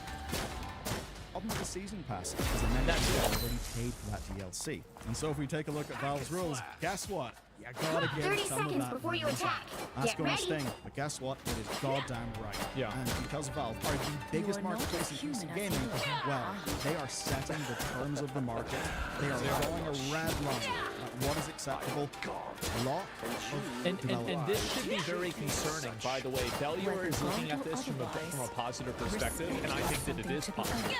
Speaker 7: problem with the season pass is I mentioned you already paid for that DLC. And so if we take a look at Valve's rules, guess what? You gotta get
Speaker 1: 30
Speaker 7: some of
Speaker 1: seconds
Speaker 7: that
Speaker 1: before you
Speaker 7: money
Speaker 1: attack.
Speaker 7: back. That's
Speaker 1: Get
Speaker 7: gonna
Speaker 1: ready.
Speaker 7: sting, but guess what? It is goddamn right.
Speaker 3: Yeah.
Speaker 7: And because Valve are the biggest
Speaker 2: are not
Speaker 7: marketplace in
Speaker 2: human
Speaker 7: PC
Speaker 2: as
Speaker 7: gaming,
Speaker 2: you are.
Speaker 7: well, they are setting the terms of the market. They are drawing a red line at what is acceptable. A lot of
Speaker 3: And
Speaker 7: development.
Speaker 3: this should be very concerning, by the way. Belluar is looking at this from a positive perspective, and I think that it is positive.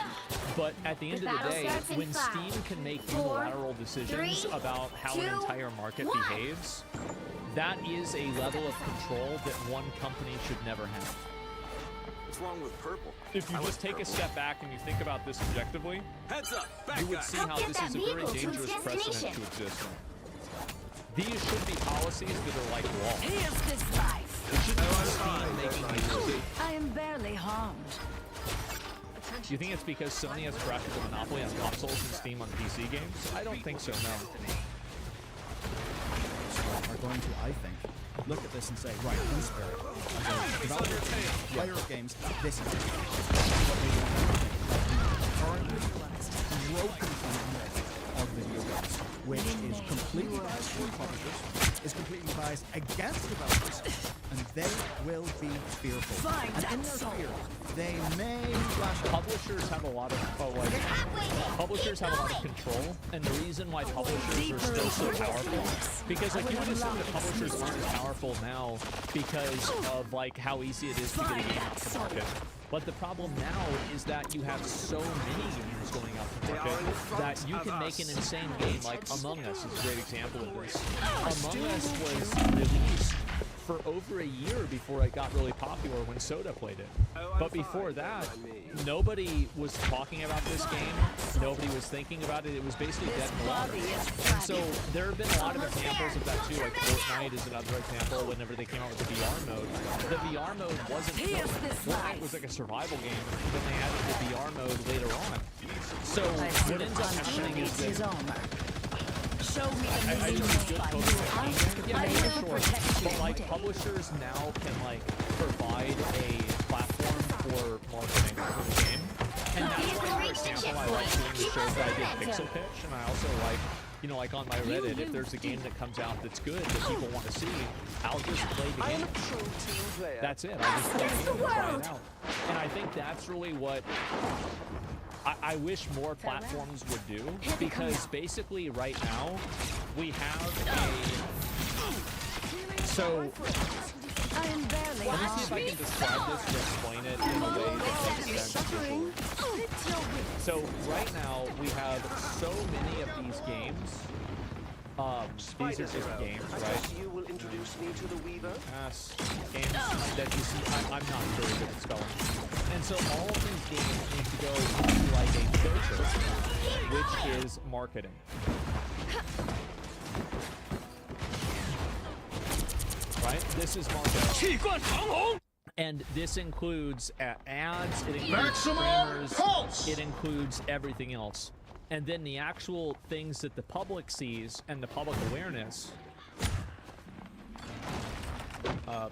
Speaker 3: But at the end of the day, when Steam can make unilateral decisions about how an entire market behaves, that is a level of control that one company should never have.
Speaker 5: What's wrong with purple?
Speaker 3: If you just take a step back and you think about this objectively,
Speaker 5: Heads up, back
Speaker 3: you would
Speaker 5: guy.
Speaker 3: see how this is a very dangerous precedent to exist in. These should be policies that are like law.
Speaker 2: Here's this life.
Speaker 3: It shouldn't be Steam making these rules.
Speaker 2: I am barely harmed.
Speaker 3: Do you think it's because Sony has crashed the monopoly on consoles and Steam on PC games? I don't think so, no.
Speaker 7: Are going to, I think, look at this and say, right, in spirit, developer, player of games, this is what they want to think. Currently, broken fundamental of video games, which is completely biased for publishers, is completely biased against developers, and they will be fearful. And in their fear, they may flash out.
Speaker 3: Publishers have a lot of publishers have a lot of control, and the reason why publishers are still so powerful, because like you would assume that publishers aren't as powerful now because of like how easy it is to get a game out to market. But the problem now is that you have so many games going out to market that you can make an insane game. Like Among Us is a great example of this. Among Us was released for over a year before it got really popular when Soda played it. But before that, nobody was talking about this game. Nobody was thinking about it. It was basically dead in the water. And so there have been a lot of examples of that too. Like Fortnite is another example. Whenever they came out with the VR mode, the VR mode wasn't Fortnite was like a survival game. Then they added the VR mode later on. So what ends up happening is that
Speaker 2: Show me
Speaker 3: I do good coding. Yeah, for sure. But like publishers now can like provide a platform for marketing for the game. And that's why, for example, I like doing the shows that I did Pixel Pitch, and I also like, you know, like on my Reddit, if there's a game that comes out that's good that people want to see, I'll just play the game. That's it. I'll just play the game and try it out. And I think that's really what I wish more platforms would do, because basically right now we have so let me see if I can describe this to explain it in a way that makes sense visually. So right now we have so many of these games. These are just games, right?
Speaker 5: You will introduce me to the Weaver.
Speaker 3: Yes, games that you see. I'm not very good at spelling. And so all of these games need to go into like a filter, which is marketing. Right? This is marketing. And this includes ads, it includes streamers, it includes everything else. And then the actual things that the public sees and the public awareness.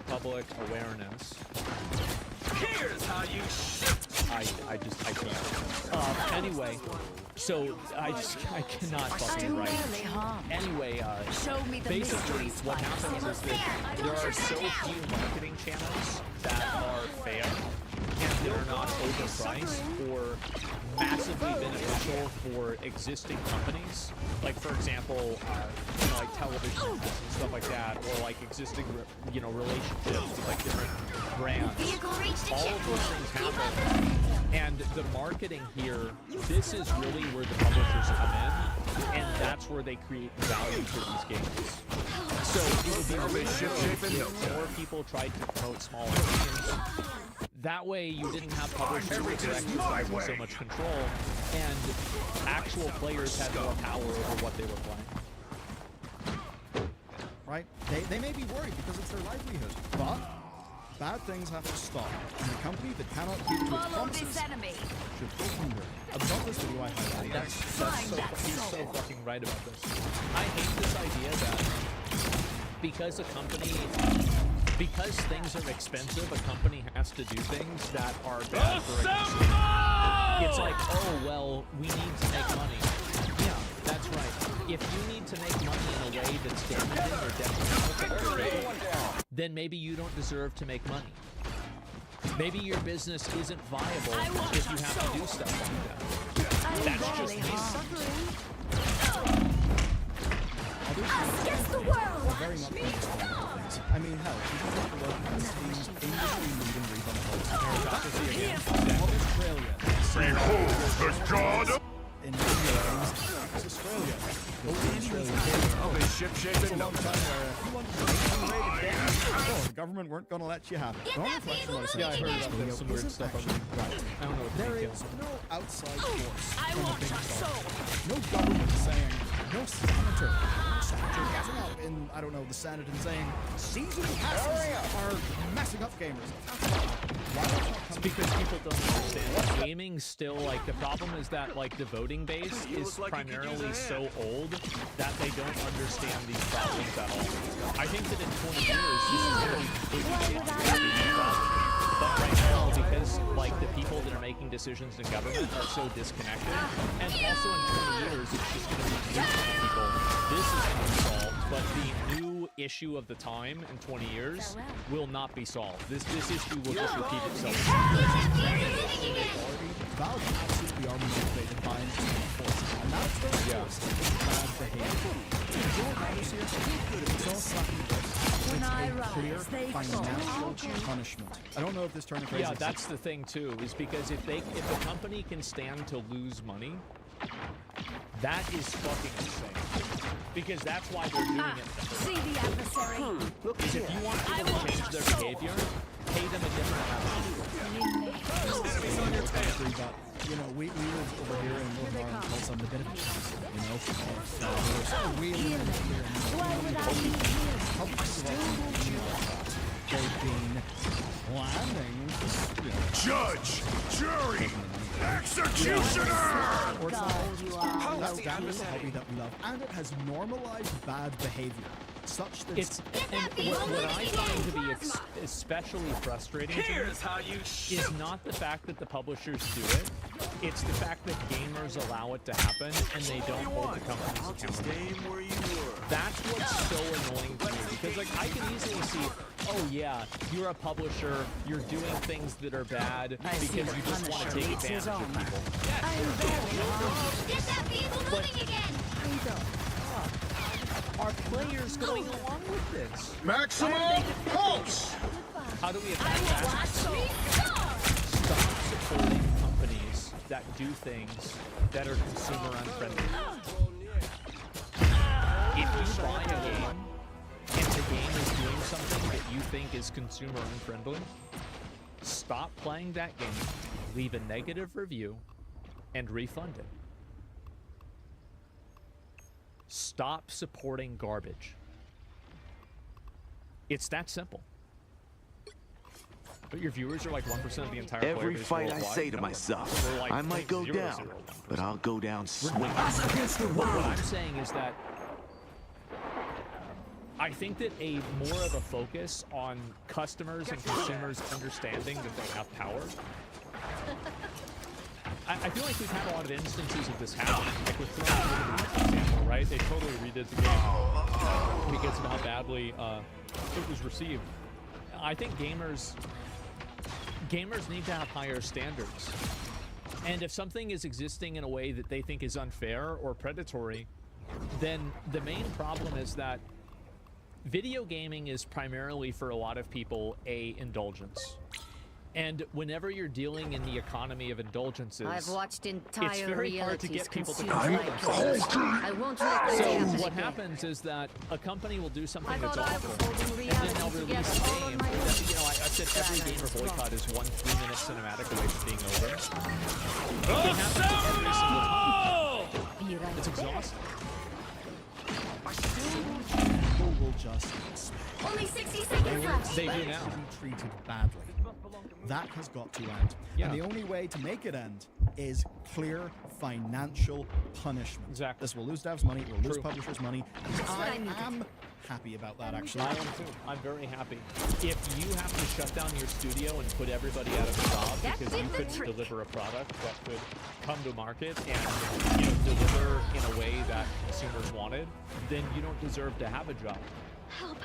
Speaker 3: Public awareness.
Speaker 5: Here's how you shoot.
Speaker 3: I can't. Anyway, so I cannot fucking write. Anyway, basically what happens is that there are so few marketing channels that are fair and that are not overpriced or massively beneficial for existing companies. Like for example, you know, like television and stuff like that, or like existing, you know, relationships with like different brands. All of those things happen, and the marketing here, this is really where the publishers come in, and that's where they create value for these games. So it would be really good if more people tried to promote smaller games. That way you didn't have publishers exercising so much control, and actual players had more power over what they were playing.
Speaker 7: Right? They may be worried because it's their livelihood, but bad things have to stop, and the company that cannot keep to its promises should go under. About this video I highlighted.
Speaker 3: He's so fucking right about this. I hate this idea that because things are expensive, a company has to do things that are bad for a consumer. It's like, oh, well, we need to make money. Yeah, that's right. If you need to make money in a way that's damaging or detrimental, then maybe you don't deserve to make money. Maybe your business isn't viable if you have to do stuff like that. That's just me.
Speaker 1: Against the world!
Speaker 7: Very much things. I mean, hell, you can take a look at Steam's industry-leading rebound Australia.
Speaker 6: Behold the god of...
Speaker 7: In video games, It's Australia.
Speaker 5: I'll be ship-shape
Speaker 7: It's a
Speaker 5: in no
Speaker 7: long
Speaker 5: time.
Speaker 7: time where if you want to make unrated games, the government weren't going to let you have it.
Speaker 1: Get
Speaker 7: On
Speaker 1: that
Speaker 7: reflection,
Speaker 1: people
Speaker 7: what I said
Speaker 3: Yeah, I heard
Speaker 7: earlier,
Speaker 3: about this, some weird
Speaker 7: isn't
Speaker 3: stuff.
Speaker 7: actually right.
Speaker 3: I don't know what the
Speaker 7: There
Speaker 3: details
Speaker 7: is
Speaker 3: are.
Speaker 7: no outside force
Speaker 1: I
Speaker 7: from a
Speaker 1: want
Speaker 7: big
Speaker 1: your
Speaker 7: star.
Speaker 1: soul.
Speaker 7: No government saying, no senator getting up in, I don't know, the Senate and saying, season passes are messing up gamers. Why would that
Speaker 3: It's
Speaker 7: come
Speaker 3: because people don't understand. Gaming still, like, the problem is that, like, the voting base is primarily so old that they don't understand these problems at all. I think that in 20 years, this is going to be completely changed. But right now, because, like, the people that are making decisions in government are so disconnected, and also in 20 years, it's just going to be new to people. This is going to be solved, but the new issue of the time in 20 years will not be solved. This issue will just repeat itself.
Speaker 7: Valve absolutely are motivated by an force, and that's their force. It's bad behavior. Your values here, it's all slapping the wrist. It's a clear financial punishment. I don't know if this turn of phrase
Speaker 3: Yeah,
Speaker 7: exists.
Speaker 3: that's the thing too, is because if the company can stand to lose money, that is fucking insane. Because that's why they're doing it.
Speaker 1: See the adversary.
Speaker 3: Because if you want people to change their behavior, pay them a different amount.
Speaker 5: Enemies on your tail.
Speaker 7: But, you know, we live over here in Northern Ireland called something a bit of a chance, you know? We're sort of wheeling in here.
Speaker 1: Why would I be here?
Speaker 7: How they've been planning, you know,
Speaker 6: Judge, jury, executioner!
Speaker 7: or it's not
Speaker 1: God, you are.
Speaker 7: that's the hobby that we love, and it has normalized bad behavior, such that
Speaker 3: It's and what I find to be especially frustrating to me
Speaker 5: Here's how you
Speaker 3: is not the fact that the publishers do it. It's the fact that gamers allow it to happen and they don't hold the companies accountable.
Speaker 5: Stay where you were.
Speaker 3: That's what's so annoying to me, because like I can easily see, oh yeah, you're a publisher, you're doing things that are bad because you just want to take advantage of people.
Speaker 1: Get that people moving again.
Speaker 3: Are players going along with this?
Speaker 6: Maximum pulse!
Speaker 3: How do we attack that? Stop supporting companies that do things that are consumer unfriendly. If you buy a game and the game is doing something that you think is consumer unfriendly, stop playing that game, leave a negative review, and refund it. Stop supporting garbage. It's that simple. But your viewers are like 1% of the entire player
Speaker 9: Every
Speaker 3: base
Speaker 9: fight I
Speaker 3: worldwide.
Speaker 9: say to myself,
Speaker 3: We're like
Speaker 9: I might go down,
Speaker 3: 0.001%.
Speaker 9: but I'll go down swinging.
Speaker 3: What I'm saying is that I think that more of a focus on customers and consumers understanding that they have power. I feel like we've had a lot of instances of this happen. Like with Throne, for example, right? They totally redid the game because of how badly it was received. I think gamers need to have higher standards. And if something is existing in a way that they think is unfair or predatory, then the main problem is that video gaming is primarily, for a lot of people, a indulgence. And whenever you're dealing in the economy of indulgences,
Speaker 2: I've watched entire
Speaker 3: it's very hard to
Speaker 2: realities
Speaker 3: get people to
Speaker 2: consumed
Speaker 3: consume
Speaker 2: like
Speaker 3: it.
Speaker 2: this. I won't let this
Speaker 3: So
Speaker 2: happen
Speaker 3: what
Speaker 2: again.
Speaker 3: happens is that a company will do something
Speaker 2: I
Speaker 3: that's
Speaker 2: thought I
Speaker 3: awful,
Speaker 2: was holding
Speaker 3: and then they'll
Speaker 2: reality
Speaker 3: release
Speaker 2: together
Speaker 3: a
Speaker 2: all on
Speaker 3: game.
Speaker 2: my own.
Speaker 3: You know, I said every gamer boycott is 1 3-minute cinematic away from being over. It happens every single time.
Speaker 2: Be right
Speaker 3: It's exhausting.
Speaker 7: people will just expect
Speaker 1: Only 60 seconds left.
Speaker 3: They do now.
Speaker 7: to be treated badly. That has got to end.
Speaker 3: Yeah.
Speaker 7: And the only way to make it end is clear financial punishment.
Speaker 3: Exactly.
Speaker 7: This will lose devs money, it will lose
Speaker 3: True.
Speaker 7: publishers money. I am happy about that, actually.
Speaker 3: I am too. I'm very happy. If you have to shut down your studio and put everybody out of a job
Speaker 2: That
Speaker 3: because
Speaker 2: did
Speaker 3: you
Speaker 2: the
Speaker 3: couldn't
Speaker 2: trick.
Speaker 3: deliver a product that could come to market and deliver in a way that consumers wanted, then you don't deserve to have a job.
Speaker 1: Help.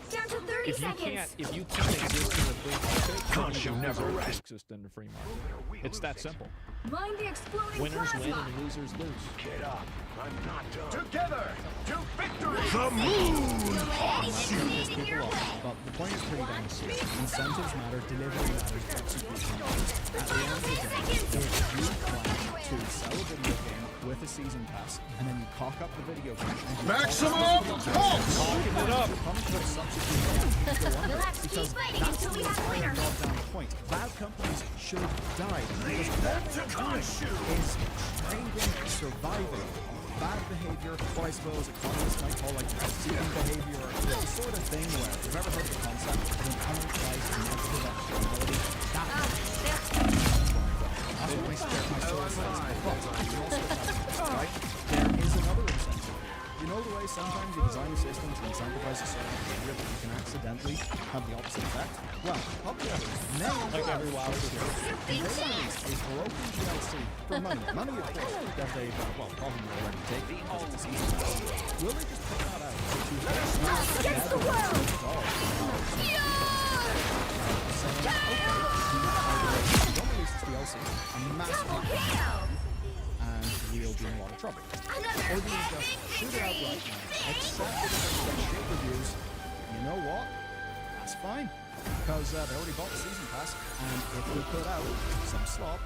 Speaker 1: Down to 30
Speaker 3: If you
Speaker 1: seconds.
Speaker 3: can't exist in a free market, then
Speaker 6: Caution
Speaker 3: you don't
Speaker 6: never
Speaker 3: deserve to
Speaker 6: rests.
Speaker 3: exist in a free market. It's that simple.
Speaker 1: Mind the exploding
Speaker 3: Winners win
Speaker 1: plasma.
Speaker 3: and losers lose.
Speaker 5: Get up. I'm not done. Together to victory.
Speaker 6: The moon haunts you!
Speaker 1: Anything in your way.
Speaker 7: But the point is pretty damn clear. Incentives matter, delivery matters, execution matters. At the end of the day, if you plan to sell a video game with with a season pass, and then you cock up the video game. And you
Speaker 6: Maximum pulse!
Speaker 3: Talking it up.
Speaker 1: We'll have to keep fighting until we have a winner.
Speaker 7: Goddamn point. Bad companies should die because all they do is trading, surviving bad behavior, what I suppose economists might call like seeking behavior, the sort of thing where you've ever heard of the concept of an unpriced negative externality. That's what my story says. But you can also right? There is another incentive. You know the way sometimes you design a system to incentivize a certain behavior, but you can accidentally have the opposite effect? Well, uploaders may
Speaker 3: Like every WoW video.
Speaker 7: they released a broken DLC for money. Money, of course, that they, well, probably already take because it's a season pass. Will they just put that out
Speaker 1: Against the world!
Speaker 7: don't release this DLC, a massive and we'll be in a lot of trouble. Or they just shoot it out right now, accept it as shit reviews. You know what? That's fine. Because they already bought the season pass, and if we put out some slop,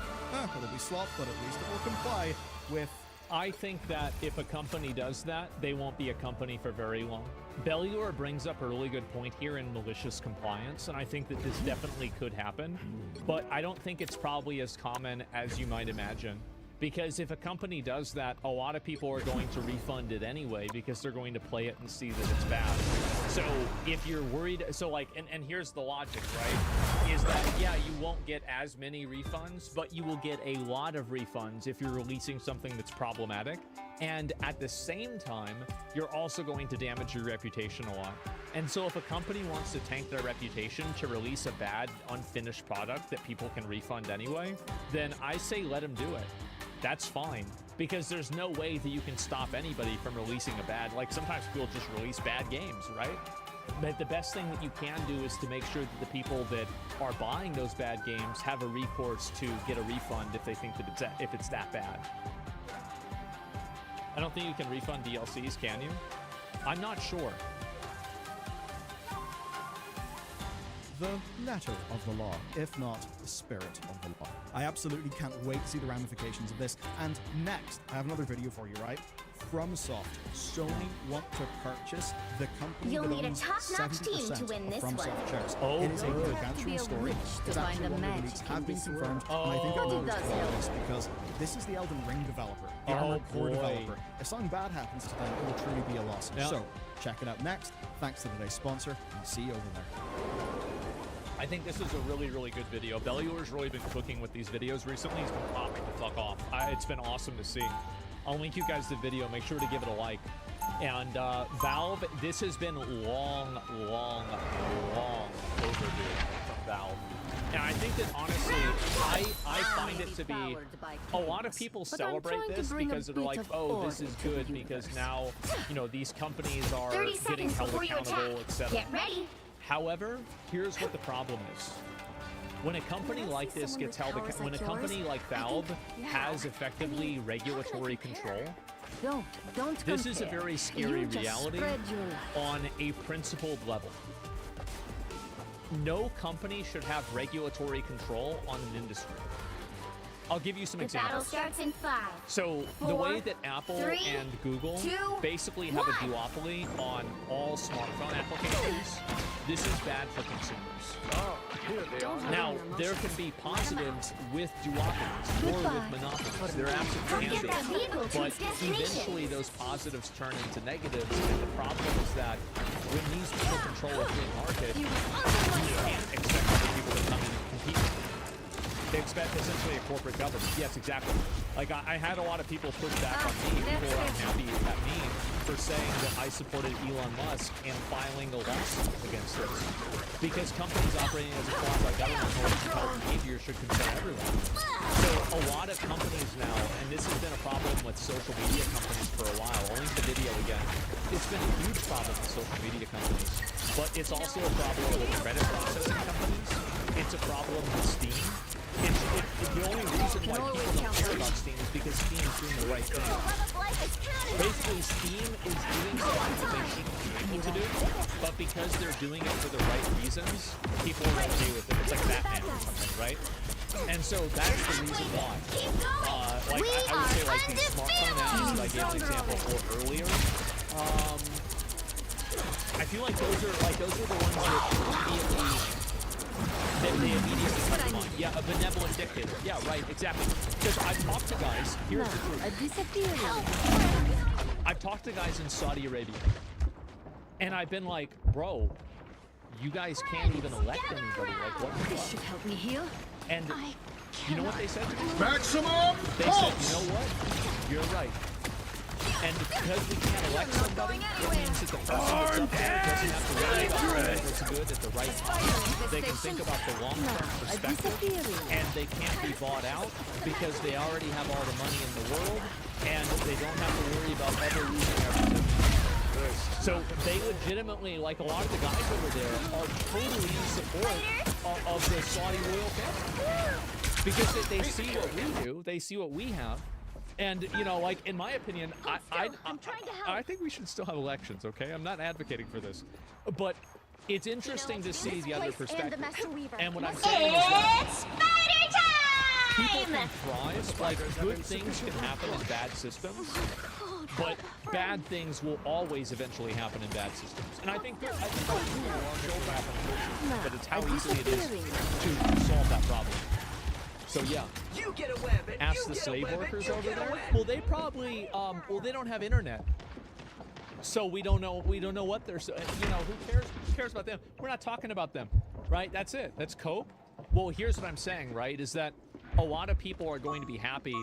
Speaker 7: it'll be slop, but at least it will comply with...
Speaker 3: I think that if a company does that, they won't be a company for very long. Bellior brings up a really good point here in malicious compliance, and I think that this definitely could happen, but I don't think it's probably as common as you might imagine. Because if a company does that, a lot of people are going to refund it anyway because they're going to play it and see that it's bad. So if you're worried, so like, and here's the logic, right? Is that, yeah, you won't get as many refunds, but you will get a lot of refunds if you're releasing something that's problematic. And at the same time, you're also going to damage your reputation a lot. And so if a company wants to tank their reputation to release a bad, unfinished product that people can refund anyway, then I say let them do it. That's fine, because there's no way that you can stop anybody from releasing a bad, like sometimes people just release bad games, right? But the best thing that you can do is to make sure that the people that are buying those bad games have a recourse to get a refund if they think that it's that bad. I don't think you can refund DLCs, can you? I'm not sure.
Speaker 7: The letter of the law, if not the spirit of the law. I absolutely can't wait to see the ramifications of this. And next, I have another video for you, right? FromSoft. Sony want to purchase the company
Speaker 1: You'll
Speaker 7: that
Speaker 1: need a
Speaker 7: owns
Speaker 1: top-notch
Speaker 7: 70%
Speaker 1: team to win this
Speaker 7: of FromSoft
Speaker 1: one.
Speaker 7: shares.
Speaker 3: Oh,
Speaker 7: it is a
Speaker 3: good.
Speaker 7: gargantuan story. It's
Speaker 2: find
Speaker 7: actually
Speaker 2: the
Speaker 7: one of the
Speaker 2: magic
Speaker 7: leaks
Speaker 2: in
Speaker 7: have been
Speaker 2: this
Speaker 7: confirmed,
Speaker 2: world.
Speaker 7: and I think
Speaker 3: Oh.
Speaker 7: I'm
Speaker 2: But it
Speaker 7: going to
Speaker 2: does
Speaker 7: follow
Speaker 2: help.
Speaker 7: this because this is the Elden Ring developer, the
Speaker 3: Oh,
Speaker 7: Armored Core
Speaker 3: boy.
Speaker 7: developer. If something bad happens to them, it will truly be a loss.
Speaker 3: Yeah.
Speaker 7: So, check it out next. Thanks to today's sponsor, and see you over there.
Speaker 3: I think this is a really, really good video. Bellior's really been cooking with these videos recently. He's been popping the fuck off. It's been awesome to see. I'll link you guys the video. Make sure to give it a like. And Valve, this has been long overdue from Valve. And I think that honestly, I find it to be a lot of people celebrate this because they're like, oh, this is good because now, you know, these companies are
Speaker 1: 30
Speaker 3: getting
Speaker 1: seconds
Speaker 3: held
Speaker 1: before you
Speaker 3: accountable,
Speaker 1: attack.
Speaker 3: etc.
Speaker 1: Get ready.
Speaker 3: However, here's what the problem is. When a company like this gets held, when a company like Valve has effectively regulatory control,
Speaker 2: Don't
Speaker 3: this is a
Speaker 2: compare.
Speaker 3: very scary
Speaker 2: You just
Speaker 3: reality
Speaker 2: spread your light.
Speaker 3: on a principled level. No company should have regulatory control on an industry. I'll give you some
Speaker 1: The battle
Speaker 3: examples.
Speaker 1: starts in 5.
Speaker 3: So the
Speaker 1: 4,
Speaker 3: way that Apple
Speaker 1: 3,
Speaker 3: and Google
Speaker 1: 2,
Speaker 3: basically have a
Speaker 1: 1.
Speaker 3: duopoly on all smartphone applications, this is bad for consumers.
Speaker 5: Oh, here they are.
Speaker 3: Now, there can be positives with duopolies or with monopolies. There absolutely
Speaker 1: Get
Speaker 3: can
Speaker 1: that
Speaker 3: be.
Speaker 1: vehicle to
Speaker 3: But
Speaker 1: its destination.
Speaker 3: eventually those positives turn into negatives, and the problem is that when these people control a free market, you can't expect other people to come in and compete with you. They expect essentially a corporate government. Yes, exactly. Like, I had a lot of people push back on me. People were unhappy at me for saying that I supported Elon Musk and filing a lawsuit against this. Because companies operating as a quasi-government or compelled behavior should concern everyone. So a lot of companies now, and this has been a problem with social media companies for a while. I'll link the video again. It's been a huge problem with social media companies. But it's also a problem with credit processing companies. It's a problem with Steam. The only reason why people don't care about Steam is because Steam's doing the right thing. Basically, Steam is doing something that they shouldn't be able to do, but because they're doing it for the right reasons, people are okay with it. It's like Batman or something, right? And so that's the reason why. Like I would say like these smartphone apps that I gave an example for earlier. I feel like those are the ones that immediately come to mind. Yeah, a benevolent dictator. Yeah, right, exactly. Because I've talked to guys, here's the truth. I've talked to guys in Saudi Arabia. And I've been like, bro, you guys can't even elect anybody. Like, what the fuck?
Speaker 2: This should help me heal.
Speaker 3: And you know what they said to me?
Speaker 6: Maximum
Speaker 3: They said, you know what? You're right. And because we can't elect somebody, it means that the person that's up there doesn't have to worry about what's good at the right time. They can think about the long-term perspective, and they can't be bought out because they already have all the money in the world, and they don't have to worry about ever losing everything. So they legitimately, like a lot of the guys over there, are totally in support of the Saudi royal family. Because they see what we do, they see what we have. And, you know, like, in my opinion, I think we should still have elections, okay? I'm not advocating for this. But it's interesting to see the other perspective. And what I'm saying is that people can thrive, like, good things can happen in bad systems, but bad things will always eventually happen in bad systems. And I think good things will happen in good systems, but it's how easy it is to solve that problem. So yeah, ask the slave workers over there. Well, they probably, they don't have internet, so we don't know what they're. You know, who cares about them? We're not talking about them, right? That's it. That's cope. Well, here's what I'm saying, right? Is that a lot of people are going to be happy.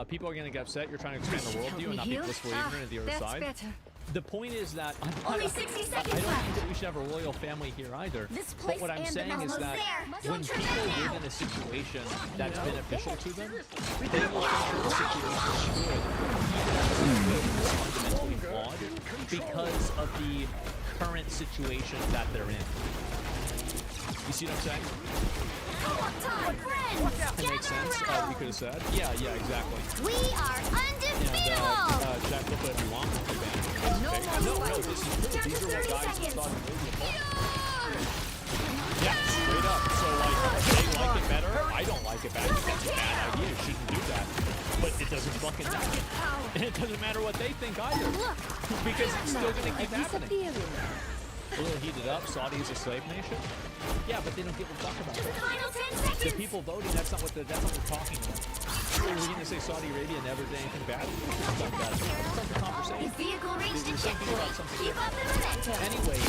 Speaker 3: People are going to get upset. You're trying to expand the worldview and not be blissfully ignorant of the other side.
Speaker 2: Better.
Speaker 3: The point is that
Speaker 2: Only 60 seconds
Speaker 3: I don't think that we should have a royal family here either. But what I'm saying is that when people live in a situation that's beneficial to them, they will consider the situation good, even if it's fundamentally flawed, because of the current situation that they're in. You see what I'm saying? That makes sense. We could have said. Yeah, exactly.
Speaker 1: We are undefeatable.
Speaker 3: And Jack, look what you want. No, this is true. These are what guys who thought yeah, straight up. So, like, they like it better. I don't like it better. That's a bad idea. You shouldn't do that. But it doesn't fucking matter. And it doesn't matter what they think either. Because it's still going to keep happening. A little heated up. Saudi is a slave nation. Yeah, but they don't give a fuck about it. The people voting, that's not what they're talking about. We're going to say Saudi Arabia never did anything bad. It's not bad. It's not the conversation.
Speaker 1: Vehicle reached a
Speaker 3: Thinking about something
Speaker 1: Keep up the momentum.
Speaker 3: Anyway,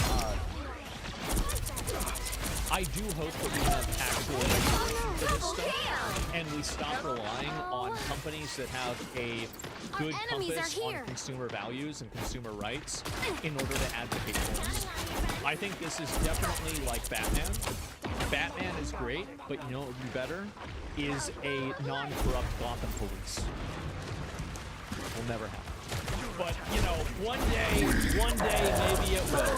Speaker 3: I do hope that we have actual regulation for this stuff, and we stop relying on companies that have a good compass on consumer values and consumer rights in order to advocate for us. I think this is definitely like Batman. Batman is great, but you know what would be better? Is a non-corrupt Gotham police. Will never happen. But, you know, one day, maybe it will.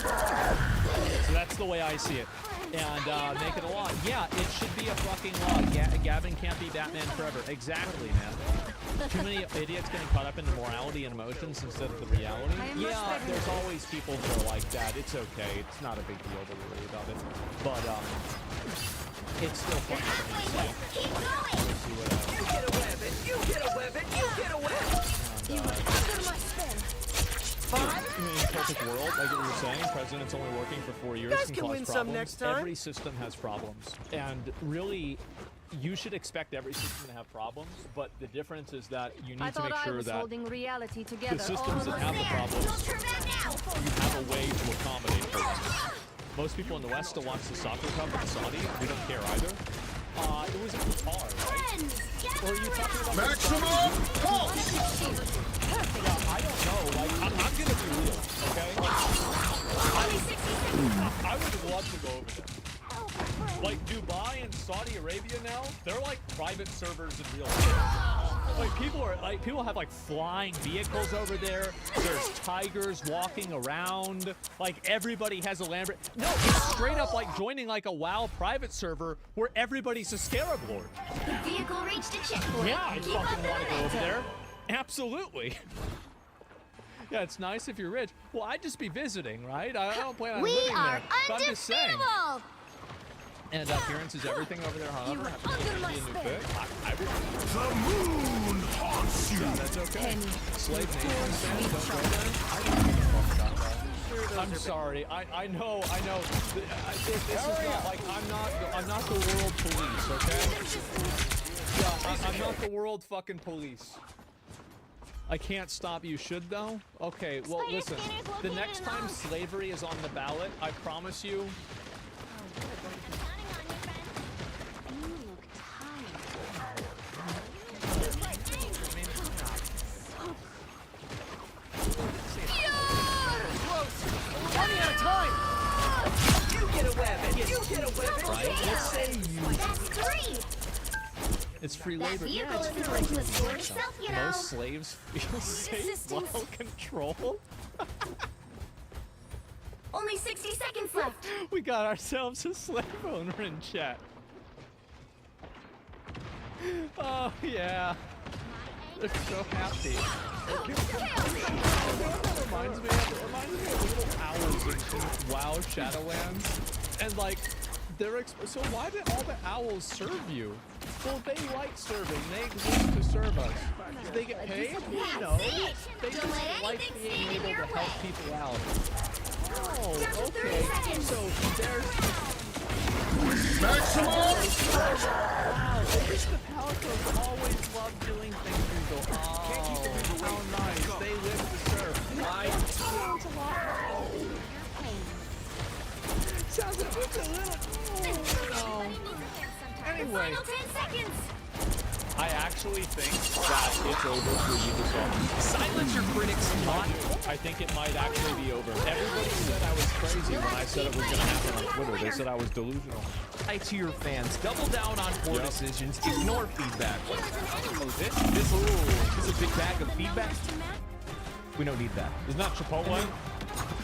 Speaker 3: So that's the way I see it. And make it a law. Yeah, it should be a fucking law. Gavin can't be Batman forever. Exactly, man. Too many idiots getting caught up in the morality and emotions instead of the reality. Yeah, there's always people that are like that. It's okay. It's not a big deal to worry about it. But, it's still fun for me to say.
Speaker 1: Keep going.
Speaker 3: Let's see what else.
Speaker 4: You get a weapon! You get a weapon! You get a weapon!
Speaker 3: In a perfect world, like what you were saying, president's only working for 4 years can cause problems.
Speaker 4: Next time.
Speaker 3: Every system has problems, and really, you should expect every system to have problems. But the difference is that you need to make sure that
Speaker 2: reality together
Speaker 3: the systems that have the problems, you have a way to accommodate for them. Most people in the West still watch the soccer cup in Saudi. We don't care either. It was in Qatar, right? Or are you talking about
Speaker 6: Maximum pulse!
Speaker 3: Yeah, I don't know. Like, I'm gonna be real, okay? I would love to go over there. Like, Dubai and Saudi Arabia now, they're like private servers in real life. Like, people have like flying vehicles over there. There's tigers walking around. Like, everybody has a Lamborghini. No, it's straight up like joining like a WoW private server where everybody's a Scarab Lord.
Speaker 1: The vehicle reached a checkpoint.
Speaker 3: Yeah, I fucking want to go over there. Absolutely. Yeah, it's nice if you're rich. Well, I'd just be visiting, right? I don't plan on living there. But I'm just saying. And appearance is everything over there, however.
Speaker 2: Under my spell.
Speaker 5: The moon haunts you.
Speaker 3: Yeah, that's okay. Slave Nation fans, don't go there. I'm sorry. I know. This is not like I'm not the world police, okay? Yeah, I'm not the world fucking police. I can't stop. You should though. Okay. Well, listen. The next time slavery is on the ballot, I promise you.
Speaker 4: Running out of time. You get a weapon. You get a weapon.
Speaker 3: Right? Let's say you.
Speaker 1: That's 3.
Speaker 3: It's free labor.
Speaker 1: vehicle
Speaker 3: Yeah, it's
Speaker 1: isn't
Speaker 3: free
Speaker 1: going to
Speaker 3: labor.
Speaker 1: assort itself, you know.
Speaker 3: Most slaves feel safe while controlled.
Speaker 1: Only 60 seconds left.
Speaker 3: We got ourselves a slave owner in chat. Oh yeah, they're so happy. That reminds me of little owls in WoW Shadowlands, and like so why did all the owls serve you? Well, they like serving. They exist to serve us. Do they get paid? No. They just like being able to help people out. Oh, okay. So there's
Speaker 6: Maximum!
Speaker 3: wow. The Palicos always love doing things. You go, oh, how nice. They live to serve. Sounds a lot. Sounds a little. Oh. Anyway.
Speaker 1: Final 10 seconds.
Speaker 3: I actually think that it's over for Ubisoft.
Speaker 4: Silence your critics, not.
Speaker 3: I think it might actually be over. Everybody said I was crazy when I said it was going to happen on Twitter. They said I was delusional.
Speaker 4: Hi to your fans. Double down on poor decisions. Ignore feedback. Oh, this is a big bag of feedback. We don't need that.
Speaker 3: Isn't that Chipotle?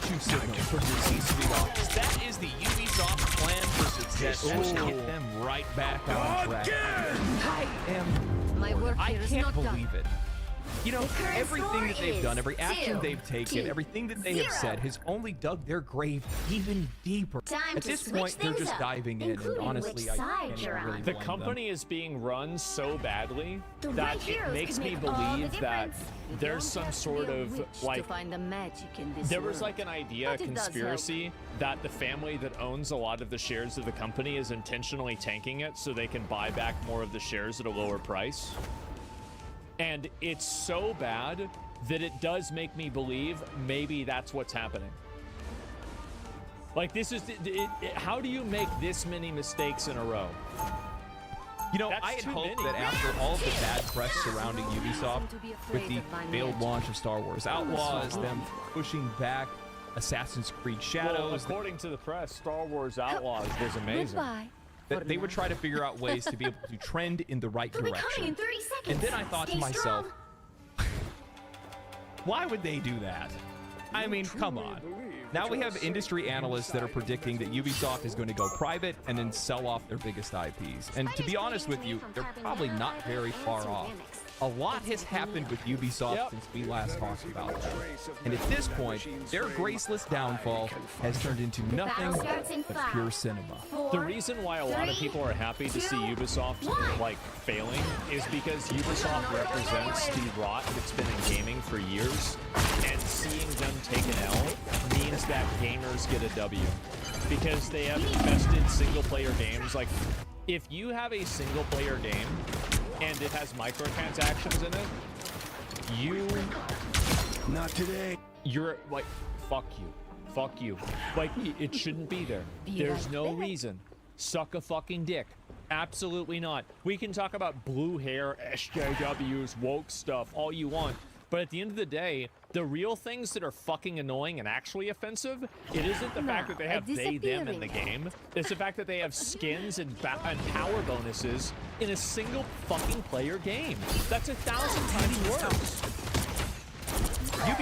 Speaker 4: Two signals from your C-suite office. That is the Ubisoft plan for success. Get them right back on track.
Speaker 2: My work
Speaker 4: I
Speaker 2: here is
Speaker 4: can't
Speaker 2: not done.
Speaker 4: believe it. You know,
Speaker 1: current
Speaker 4: everything that they've
Speaker 1: score
Speaker 4: done, every
Speaker 1: is
Speaker 4: action they've
Speaker 1: 2,
Speaker 4: taken, everything that they have
Speaker 1: 0.
Speaker 4: said has only dug their grave even deeper.
Speaker 1: Time
Speaker 4: At
Speaker 1: to
Speaker 4: this
Speaker 1: switch
Speaker 4: point, they're
Speaker 1: things
Speaker 4: just
Speaker 1: up,
Speaker 4: diving in, and
Speaker 1: including
Speaker 4: honestly,
Speaker 1: which
Speaker 4: I
Speaker 1: side
Speaker 4: can't
Speaker 1: you're
Speaker 4: really
Speaker 1: on.
Speaker 3: The
Speaker 4: blame
Speaker 3: company is being run so badly
Speaker 1: The
Speaker 3: that
Speaker 1: right
Speaker 3: it
Speaker 1: heroes
Speaker 3: makes
Speaker 1: could
Speaker 3: me
Speaker 1: make all the
Speaker 3: believe that
Speaker 1: difference.
Speaker 2: You
Speaker 3: there's
Speaker 2: don't
Speaker 3: some
Speaker 2: have to
Speaker 3: sort
Speaker 2: be a
Speaker 3: of
Speaker 2: witch
Speaker 3: like
Speaker 2: to find the magic in this
Speaker 3: there was
Speaker 2: world.
Speaker 3: like an idea,
Speaker 2: But it does
Speaker 3: conspiracy that the family that owns a lot of the shares of the company is intentionally tanking it so they can buy back more of the shares at a lower price. And it's so bad that it does make me believe maybe that's what's happening. Like this is how do you make this many mistakes in a row?
Speaker 4: You know,
Speaker 3: That's
Speaker 4: I had
Speaker 3: too
Speaker 4: hoped
Speaker 3: many.
Speaker 4: that after all of the bad press surrounding Ubisoft, with the failed launch of Star Wars Outlaws, them pushing back Assassin's Creed
Speaker 3: Well,
Speaker 4: Shadows,
Speaker 3: according to the press, Star Wars Outlaws was amazing.
Speaker 2: Goodbye.
Speaker 4: that they would try to figure out ways to be able to trend in the right
Speaker 1: They'll be coming in
Speaker 4: direction.
Speaker 1: 30 seconds.
Speaker 4: And then I thought to
Speaker 1: Stay
Speaker 4: myself,
Speaker 1: strong.
Speaker 4: why would they do that? I mean, come on. Now we have industry analysts that are predicting that Ubisoft is going to go private and then sell off their biggest IPs. And to be honest with you, they're probably not very far off. A lot has happened with Ubisoft since we last talked about them. And at this point, their graceless downfall has turned into nothing but pure cinema.
Speaker 3: The reason why a lot of people are happy to see Ubisoft like failing is because Ubisoft represents the rot that's been in gaming for years, and seeing them take an L means that gamers get a W because they have invested single-player games. Like, if you have a single-player game and it has microtransactions in it,
Speaker 9: Not today.
Speaker 3: you're like, fuck you. Like, it shouldn't be there. There's no reason. Suck a fucking dick. Absolutely not. We can talk about blue hair, SJWs, woke stuff all you want, but at the end of the day, the real things that are fucking annoying and actually offensive, it isn't the fact that they have they, them in the game. It's the fact that they have skins and power bonuses in a single fucking player game. That's 1,000 times worse.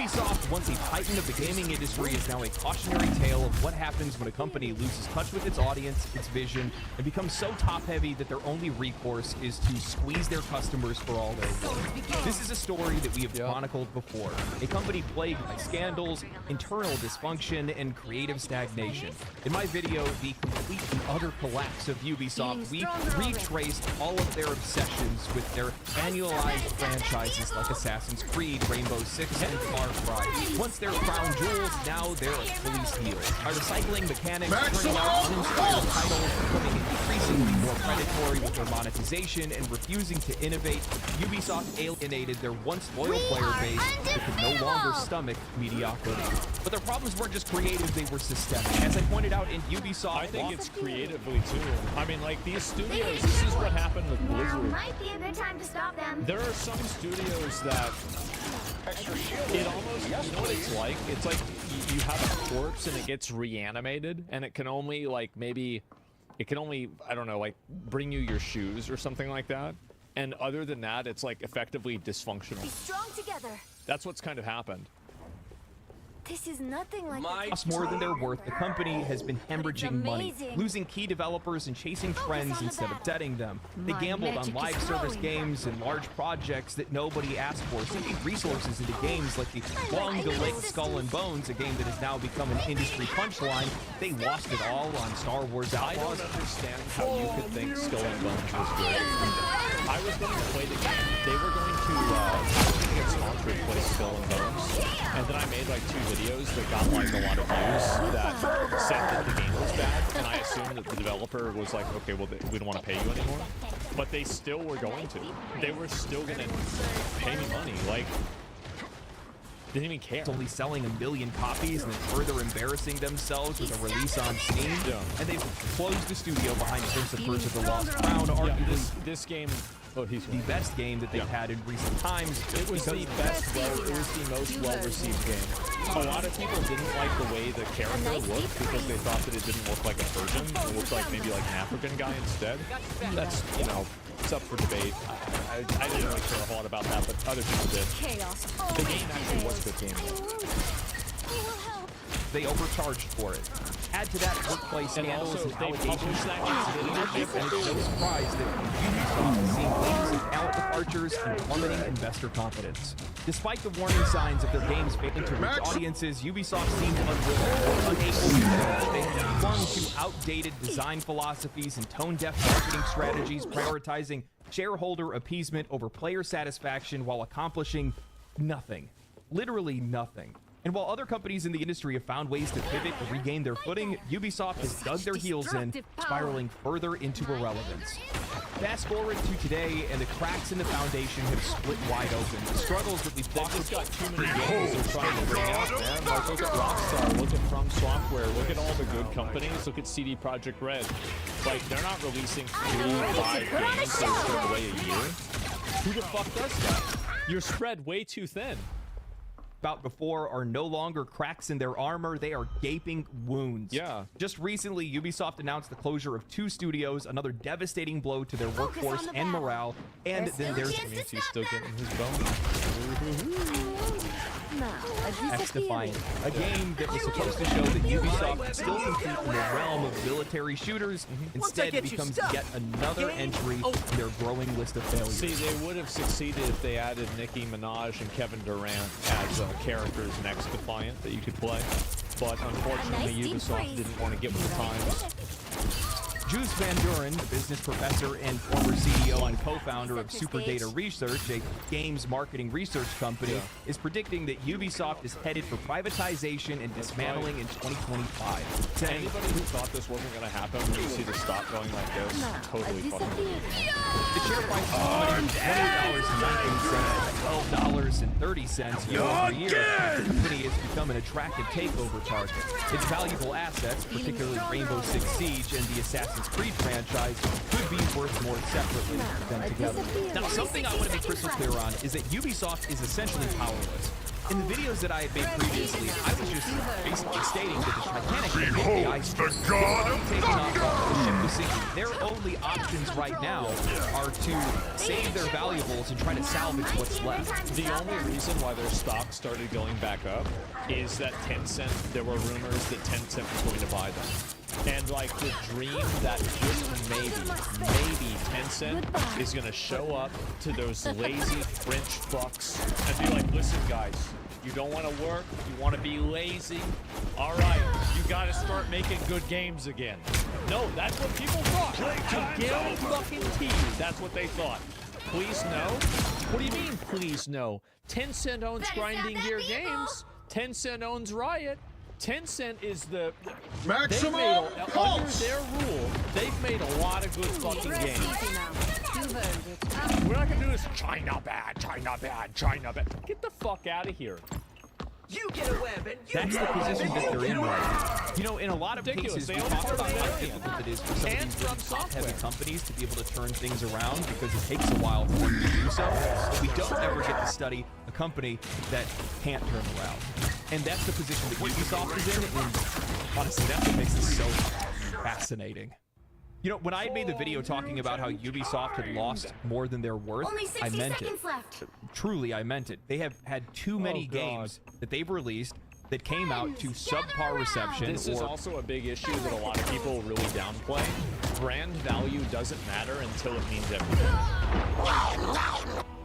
Speaker 4: Ubisoft, once a titan of the gaming industry, is now a cautionary tale of what happens when a company loses touch with its audience, its vision, and becomes so top-heavy that their only recourse is to squeeze their customers for all they're worth. This is a story that we have chronicled before. A company plagued by scandals, internal dysfunction, and creative stagnation. In my video, The Complete and Utter Collapse of Ubisoft, we retraced all of their obsessions with their annualized franchises like Assassin's Creed, Rainbow Six, and Far Cry. Once they're crown jewels, now they're Achilles heels. Our recycling mechanics turning out uninspired titles, becoming increasingly more predatory with their monetization, and refusing to innovate, Ubisoft alienated their once loyal player base that could no longer stomach mediocrity. But their problems weren't just creative, they were systemic. As I pointed out in Ubisoft...
Speaker 3: I think it's creatively, too. I mean, like, these studios, this is what happened with
Speaker 1: Now
Speaker 3: Blizzard.
Speaker 1: might be a good time to stop them.
Speaker 3: There are some studios that it almost, you know what it's like? It's like you have a corpse and it gets reanimated, and it can only, like, maybe, it can only, I don't know, like, bring you your shoes or something like that. And other than that, it's, like, effectively dysfunctional.
Speaker 1: Be strong together.
Speaker 3: That's what's kind of happened.
Speaker 1: This is nothing like
Speaker 4: Cost more than they're worth, the company has been hemorrhaging money, losing key developers and chasing trends instead of setting them. They gambled on live service games and large projects that nobody asked for, sinking resources into games like the long-delayed Skull and Bones, a game that has now become an industry punchline. They lost it all on Star Wars Outlaws.
Speaker 3: I don't understand how you could think Skull and Bones was good. I was going to play the game. They were going to get sponsored to play Skull and Bones, and then I made like 2 videos that got like a lot of views that said that the game was bad, and I assumed that the developer was like, okay, well, we don't want to pay you anymore. But they still were going to. They were still going to pay me money. Like, didn't even care.
Speaker 4: It's only selling 1 million copies and then further embarrassing themselves with a release on Steam.
Speaker 3: Yeah.
Speaker 4: And they've closed the studio behind Prince of Persia: The Lost Crown, arguably
Speaker 3: this game. Oh, he's
Speaker 4: the best game that they've had in recent times.
Speaker 3: It was the best, it was the most well-received game. A lot of people didn't like the way the character looked because they thought that it didn't look like a Persian. It looked like maybe like an African guy instead. That's, you know, it's up for debate. I didn't really care a whole lot about that, but other people did. The game actually was a good game.
Speaker 4: They overcharged for it. Add to that workplace scandals and allegations of toxic leadership, and it's no surprise that Ubisoft is seeing waves of talent departures and plummeting investor confidence. Despite the warning signs of their games failing to reach audiences, Ubisoft seemed unwilling or unable to innovate. They clung to outdated design philosophies and tone-deaf marketing strategies, prioritizing shareholder appeasement over player satisfaction while accomplishing nothing. Literally nothing. And while other companies in the industry have found ways to pivot and regain their footing, Ubisoft has dug their heels in, spiraling further into irrelevance. Fast forward to today, and the cracks in the foundation have split wide open. The struggles that we've talked about.
Speaker 3: Got too many games they're trying to bring out, man. Like, look at Rockstar, look at From Software, look at all the good companies, look at CD Projekt Red. Like, they're not releasing 3, 5 games that are spread away a year. Who the fuck does that? You're spread way too thin.
Speaker 4: About before are no longer cracks in their armor, they are gaping wounds.
Speaker 3: Yeah.
Speaker 4: Just recently, Ubisoft announced the closure of 2 studios, another devastating blow to their workforce and morale, and then there's
Speaker 3: He's still getting his bonus.
Speaker 4: X-Defiant, a game that was supposed to show that Ubisoft could still compete in the realm of military shooters. Instead, it becomes yet another entry in their growing list of failures.
Speaker 3: See, they would have succeeded if they added Nicki Minaj and Kevin Durant as characters in X-Defiant that you could play. But unfortunately, Ubisoft didn't want to get with the times.
Speaker 4: Jules Van Duren, the business professor and former CEO and co-founder of Superdata Research, a games marketing research company, is predicting that Ubisoft is headed for privatization and dismantling in 2025.
Speaker 3: To anybody who thought this wasn't going to happen when you see the stock going like this, totally fucking
Speaker 4: the share price is plummeting from $20.19 to $12.30 year over year. The company has become an attractive takeover target. Its valuable assets, particularly Rainbow Six Siege and the Assassin's Creed franchise, could be worth more separately than together. Now, something I want to be crystal clear on is that Ubisoft is essentially powerless. In the videos that I had made previously, I was just basically stating that the Titanic had hit the iceberg. It's already taken off off the ship was sinking. Their only options right now are to save their valuables and try to salvage what's left.
Speaker 3: The only reason why their stock started going back up is that Tencent, there were rumors that Tencent was going to buy them. And like the dream that just maybe Tencent is gonna show up to those lazy French fucks and be like, listen guys, you don't want to work, you want to be lazy, all right, you gotta start making good games again. No, that's what people thought. I guarantee you, that's what they thought. Please no? What do you mean, please no? Tencent owns Grinding Gear Games. Tencent owns Riot. Tencent is the
Speaker 6: Maximum
Speaker 3: under their rule, they've made a lot of good fucking games. We're not gonna do this. China bad, China bad, China bad. Get the fuck out of here.
Speaker 4: You get a weapon. That's the position that they're in right now. You know, in a lot of cases, we talk about how difficult it is for some of these really top-heavy companies to be able to turn things around because it takes a while for them to do so. But we don't ever get to study a company that can't turn around. And that's the position that Ubisoft is in, and honestly, that's what makes this so fascinating. You know, when I made the video talking about how Ubisoft had lost more than they're worth, I meant it. Truly, I meant it. They have had too many games that they've released that came out to subpar reception.
Speaker 3: This is also a big issue that a lot of people really downplay. Brand value doesn't matter until it means everything.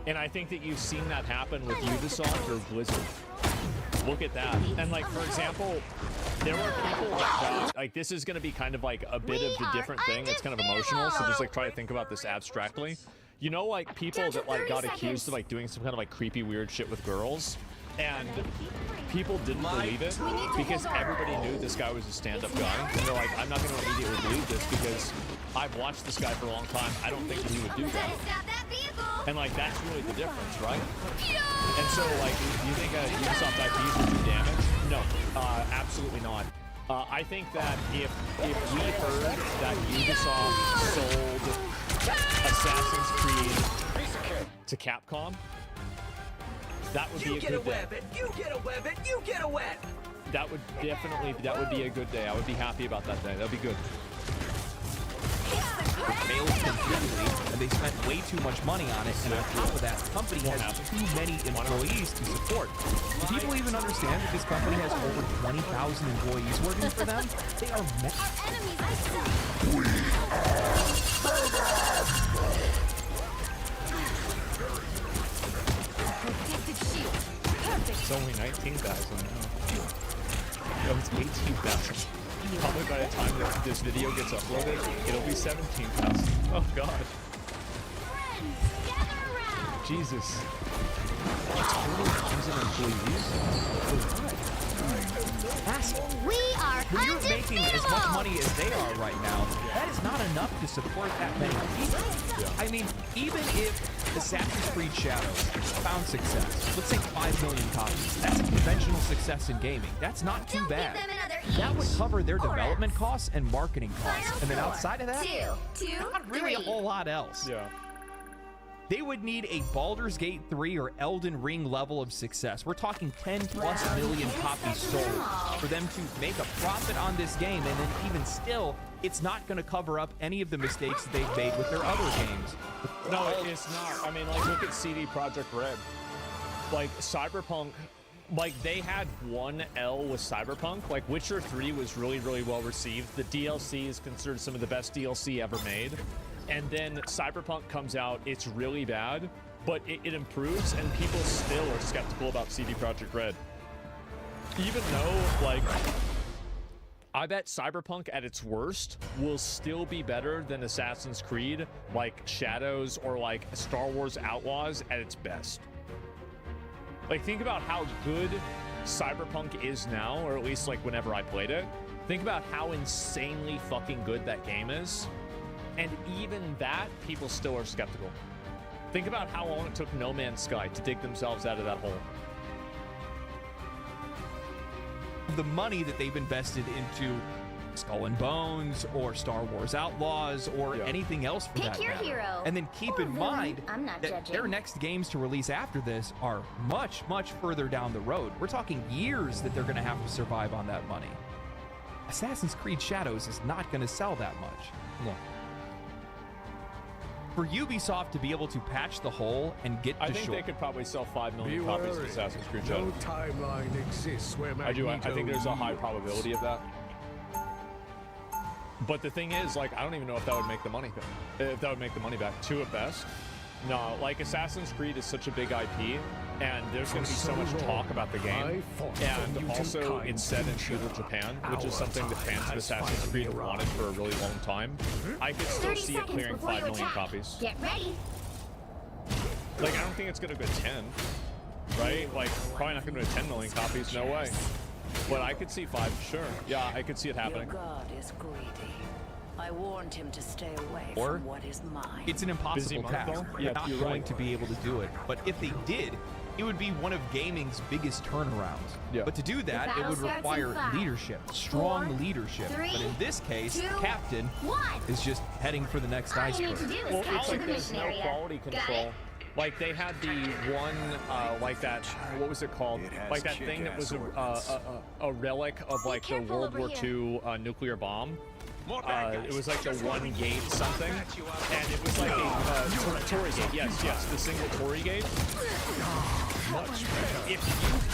Speaker 3: And I think that you've seen that happen with Ubisoft or Blizzard. Look at that. And like, for example, there were people that like, this is going to be kind of like a bit of a different thing. It's kind of emotional. So just like try to think about this abstractly. You know, like people that like got accused of like doing some kind of like creepy weird shit with girls, and people didn't believe it because everybody knew this guy was a stand-up guy. And they're like, I'm not going to immediately believe this because I've watched this guy for a long time. I don't think he would do that. And like, that's really the difference, right? And so like, you think Ubisoft IPs would do damage? No, absolutely not. I think that if we heard that Ubisoft sold Assassin's Creed to Capcom, that would be a good day.
Speaker 4: You get a weapon! You get a weapon!
Speaker 3: That would definitely, that would be a good day. I would be happy about that day. That'd be good.
Speaker 4: Failed completely, and they spent way too much money on it, and on top of that, the company has too many employees to support. Do people even understand that this company has over 20,000 employees working for them? They are
Speaker 3: It's only 19,000 now. No, it's 18,000. Probably by the time that this video gets uploaded, it'll be 17,000. Oh god. Jesus. 20,000 employees?
Speaker 1: We are
Speaker 4: when you're making as much money as they are right now, that is not enough to support that many people. Yeah. I mean, even if Assassin's Creed Shadows found success, let's say 5 million copies, that's a conventional success in gaming. That's not too bad. That would cover their development costs and marketing costs. And then outside of that, not really a whole lot else.
Speaker 3: Yeah.
Speaker 4: They would need a Baldur's Gate 3 or Elden Ring level of success. We're talking 10+ million copies sold for them to make a profit on this game, and then even still, it's not going to cover up any of the mistakes that they've made with their other games.
Speaker 3: No, it's not. I mean, like, look at CD Projekt Red. Like, Cyberpunk, like, they had one L with Cyberpunk. Like, Witcher 3 was really, really well received. The DLC is considered some of the best DLC ever made. And then Cyberpunk comes out, it's really bad, but it improves, and people still are skeptical about CD Projekt Red. Even though, like, I bet Cyberpunk at its worst will still be better than Assassin's Creed, like Shadows, or like Star Wars Outlaws at its best. Like, think about how good Cyberpunk is now, or at least like whenever I played it. Think about how insanely fucking good that game is. And even that, people still are skeptical. Think about how long it took No Man's Sky to dig themselves out of that hole.
Speaker 4: The money that they've invested into
Speaker 10: Skull and Bones or Star Wars Outlaws or anything else for that
Speaker 1: your
Speaker 10: matter.
Speaker 1: hero.
Speaker 10: And then keep
Speaker 1: Or
Speaker 10: in
Speaker 1: villain.
Speaker 10: mind
Speaker 1: I'm not
Speaker 10: that
Speaker 1: judging.
Speaker 10: their next games to release after this are much, much further down the road. We're talking years that they're going to have to survive on that money. Assassin's Creed Shadows is not going to sell that much.
Speaker 3: No.
Speaker 10: For Ubisoft to be able to patch the hole and get to
Speaker 3: I think
Speaker 10: shore.
Speaker 3: they could probably sell 5 million copies of Assassin's Creed
Speaker 5: No
Speaker 3: Shadows.
Speaker 5: timeline exists where
Speaker 3: I do. I
Speaker 5: Magneto
Speaker 3: think there's a high
Speaker 5: yields.
Speaker 3: probability of that. But the thing is, like, I don't even know if that would make the money back. If that would make the money back. Two at best. No, like Assassin's Creed is such a big IP, and there's going to be so much talk about the game. And also, it's set in feudal Japan, which is something that fans of Assassin's Creed have wanted for a really long time. I could still
Speaker 1: 30
Speaker 3: see it
Speaker 1: seconds
Speaker 3: clearing
Speaker 1: before
Speaker 3: 5
Speaker 1: you
Speaker 3: million
Speaker 1: attack.
Speaker 3: copies.
Speaker 1: Get ready.
Speaker 3: Like, I don't think it's going to go 10, right? Like, probably not going to go 10 million copies. No way. But I could see 5, sure. Yeah, I could see it happening.
Speaker 8: Your god is greedy. I warned him to stay away
Speaker 10: Or
Speaker 8: from what is mine.
Speaker 10: It's an impossible task.
Speaker 3: Monaco?
Speaker 10: They're
Speaker 3: Yeah,
Speaker 10: not
Speaker 3: you're
Speaker 10: going
Speaker 3: right.
Speaker 10: to be able to do it. But if they did, it would be one of gaming's biggest turnarounds.
Speaker 3: Yeah.
Speaker 10: But to do that, it
Speaker 1: battle
Speaker 10: would
Speaker 1: starts in
Speaker 10: require
Speaker 1: 5,
Speaker 10: leadership, strong
Speaker 1: 4,
Speaker 10: leadership.
Speaker 1: 3,
Speaker 10: But in this case,
Speaker 1: 2,
Speaker 10: the captain
Speaker 1: 1.
Speaker 10: is just heading for the next
Speaker 1: All you need to
Speaker 10: iceberg.
Speaker 1: do is
Speaker 3: Well,
Speaker 1: capture
Speaker 3: it's
Speaker 1: the
Speaker 3: like there's
Speaker 1: mission
Speaker 3: no
Speaker 1: area.
Speaker 3: quality
Speaker 1: Got
Speaker 3: control.
Speaker 1: it?
Speaker 3: Like they had the one, like that, what was it called?
Speaker 5: It has
Speaker 3: Like that thing that was a relic of like the
Speaker 1: careful
Speaker 3: World
Speaker 1: over
Speaker 3: War
Speaker 1: here.
Speaker 3: II nuclear bomb. It was like the one gate something, and it was like a Tory gate. Yes, the single Tory gate. If you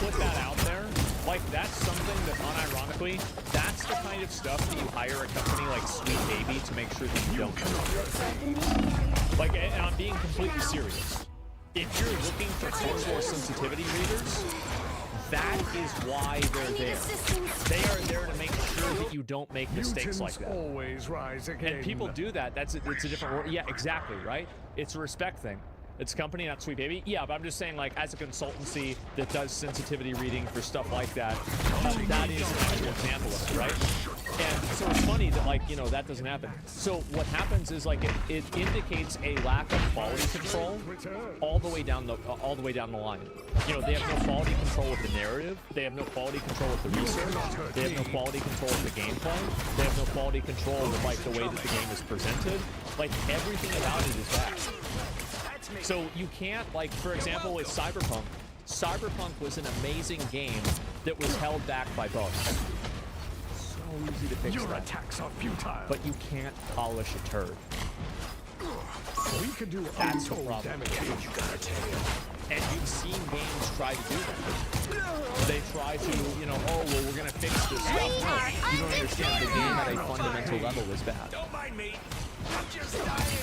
Speaker 3: put that out there, like that's something that unironically, that's the kind of stuff that you hire a company like Sweet Baby to make sure that you don't do. Like, and I'm being completely serious. If you're looking for Cold War sensitivity readers, that is why they're there. They are there to make sure that you don't make mistakes like that.
Speaker 5: Always rise again.
Speaker 3: And people do that. It's a different word. Yeah, exactly, right? It's a respect thing. It's a company, not Sweet Baby. Yeah, but I'm just saying, like, as a consultancy that does sensitivity reading for stuff like that, that is an actual example of it, right? And so it's funny that, like, you know, that doesn't happen. So what happens is, like, it indicates a lack of quality control all the way down the line. You know, they have no quality control of the narrative. They have no quality control of the research. They have no quality control of the gameplay. They have no quality control of, like, the way that the game is presented. Like, everything about it is bad. So you can't, like, for example, with Cyberpunk. Cyberpunk was an amazing game that was held back by bugs. So easy to fix
Speaker 5: Your
Speaker 3: that.
Speaker 5: attacks are futile.
Speaker 3: But you can't polish a turd.
Speaker 5: We can do
Speaker 3: That's the
Speaker 5: untold
Speaker 3: problem.
Speaker 5: damage. You got a tail.
Speaker 3: And you've seen games try to do that. They try to, you know, oh, well, we're going to fix this stuff. No, you don't understand. The game at a fundamental level is bad.
Speaker 5: Don't mind me. I'm just dying.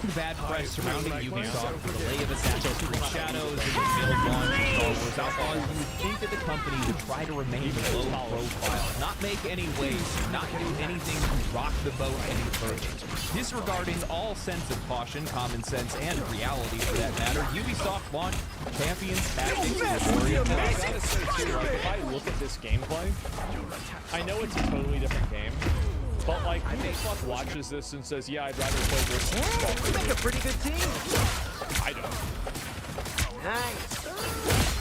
Speaker 10: The bad press surrounding Ubisoft for the delay of Assassin's Creed Shadows and the failed launch of Star Wars Outlaws, you would think that the company would try to remain low profile, not make any waves, not do anything to rock the boat any further. Disregarding all sense of caution, common sense, and reality for that matter, Ubisoft launched Champions Tactics Warrior.
Speaker 3: I gotta say too, like, if I look at this gameplay, I know it's a totally different game, but like, who the fuck watches this and says, yeah, I'd rather play this?
Speaker 4: You make a pretty good team.
Speaker 3: I don't.
Speaker 8: Nice.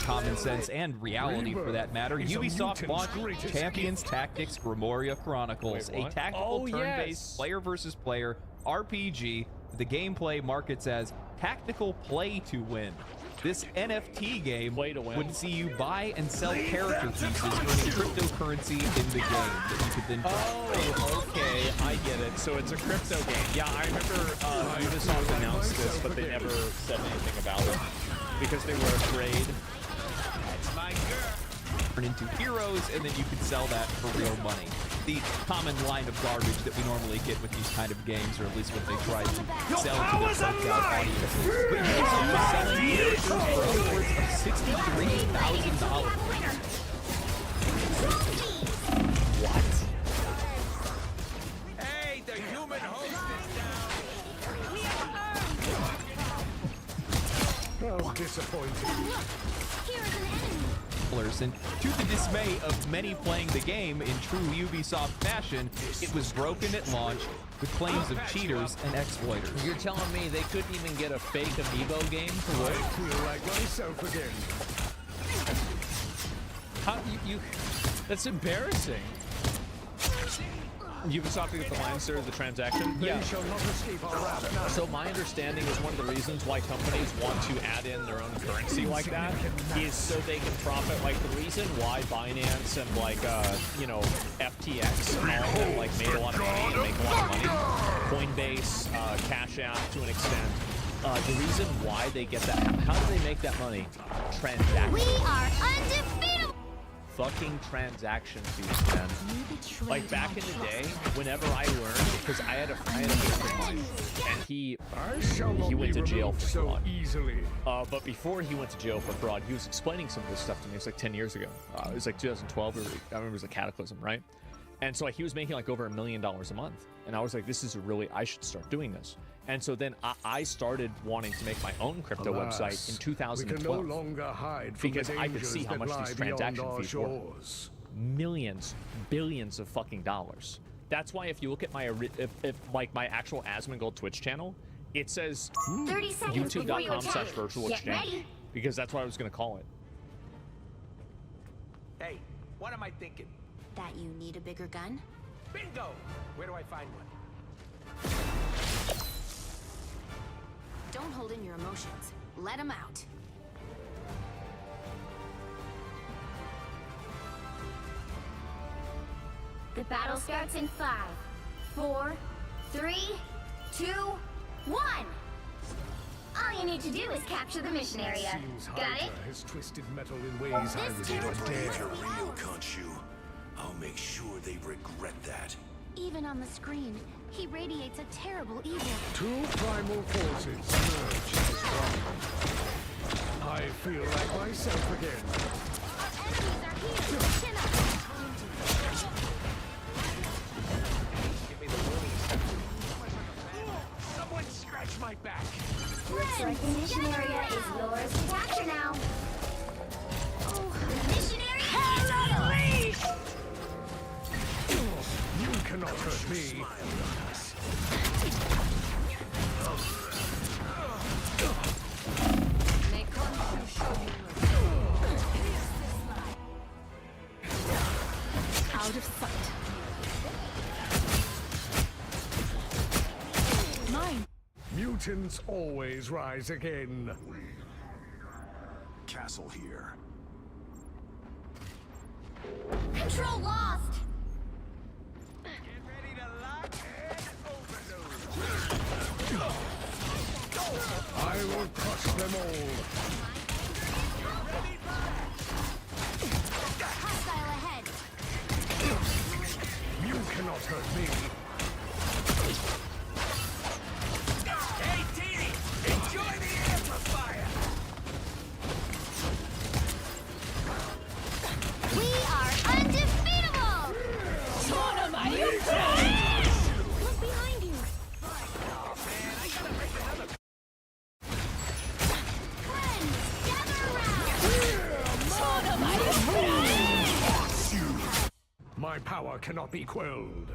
Speaker 10: Common sense and reality for that matter, Ubisoft launched Champions Tactics Grimoria Chronicles,
Speaker 3: Wait,
Speaker 10: a
Speaker 3: what?
Speaker 10: tactical
Speaker 3: Oh,
Speaker 10: turn-based
Speaker 3: yes.
Speaker 10: player versus player RPG. The gameplay markets as tactical play to win. This NFT game
Speaker 3: Play to win.
Speaker 10: would see you buy and sell character pieces, earning cryptocurrency in the game that you could then
Speaker 3: Oh, okay, I get it. So it's a crypto game. Yeah, I remember Ubisoft announced this, but they never said anything about it because they were afraid.
Speaker 5: That's my girl.
Speaker 10: turn into heroes, and then you could sell that for real money. The common line of garbage that we normally get with these kind of games, or at least what they try to sell to their burnt out audiences. But Ubisoft was selling characters for upwards of $63,000.
Speaker 3: What?
Speaker 5: Hey, the human host is down. Oh, disappointing.
Speaker 10: And to the dismay of many playing the game in true Ubisoft fashion, it was broken at launch with claims of cheaters and exploiters.
Speaker 3: You're telling me they couldn't even get a fake amiibo game to
Speaker 5: I
Speaker 3: work?
Speaker 5: feel like myself again.
Speaker 3: How you that's embarrassing. Ubisoft to get the lines there, the transaction? Yeah. So my understanding is one of the reasons why companies want to add in their own currency like that is so they can profit. Like the reason why Binance and like you know, FTX and all of them like made a lot of money and make a lot of money. Coinbase, Cash App to an extent. The reason why they get that, how do they make that money? Transaction.
Speaker 1: We are undefeatable.
Speaker 3: Fucking transaction fees, man. Like back in the day, whenever I learned, because I had a friend of mine, and he went to jail for fraud. But before he went to jail for fraud, he was explaining some of this stuff to me. It was like 10 years ago. It was like 2012, or I remember it was a cataclysm, right? And so like, he was making like over $1 million a month. And I was like, this is I should start doing this. And so then I started wanting to make my own crypto website in 2012.
Speaker 5: We can no longer hide from
Speaker 3: because I could see how much these transaction fees were. Millions, billions of fucking dollars. That's why if you look at my, if like my actual Asmongold Twitch channel, it says youtube.com/virtualexchange. Because that's what I was going to call it.
Speaker 11: Hey, what am I thinking?
Speaker 1: That you need a bigger gun?
Speaker 11: Bingo! Where do I find one?
Speaker 1: Don't hold in your emotions. Let them out. The battle starts in 5, 4, 3, 2, 1. All you need to do is capture the mission area. Got it?
Speaker 5: Has twisted metal in ways I was never
Speaker 1: territory
Speaker 5: real, can't you? I'll make sure they regret that.
Speaker 1: Even on the screen, he radiates a terrible evil.
Speaker 5: Two primal forces merge. I feel like myself again.
Speaker 1: Our enemies are here. Chin up.
Speaker 11: Give me the willies. Someone scratch my back.
Speaker 1: Looks like the mission area is yours to capture now. Oh, mission area unleashed!
Speaker 5: You cannot hurt me.
Speaker 2: Out of sight. Mine.
Speaker 5: Mutants always rise again.
Speaker 9: Castle here.
Speaker 1: Control lost!
Speaker 11: Get ready to lock and overdose.
Speaker 5: I will crush them all.
Speaker 1: Hostile ahead.
Speaker 5: You cannot hurt me.
Speaker 11: Hey, Teeny! Enjoy the amplifier!
Speaker 1: We are undefeatable! Look behind you! Friends, gather around!
Speaker 5: My power cannot be quelled.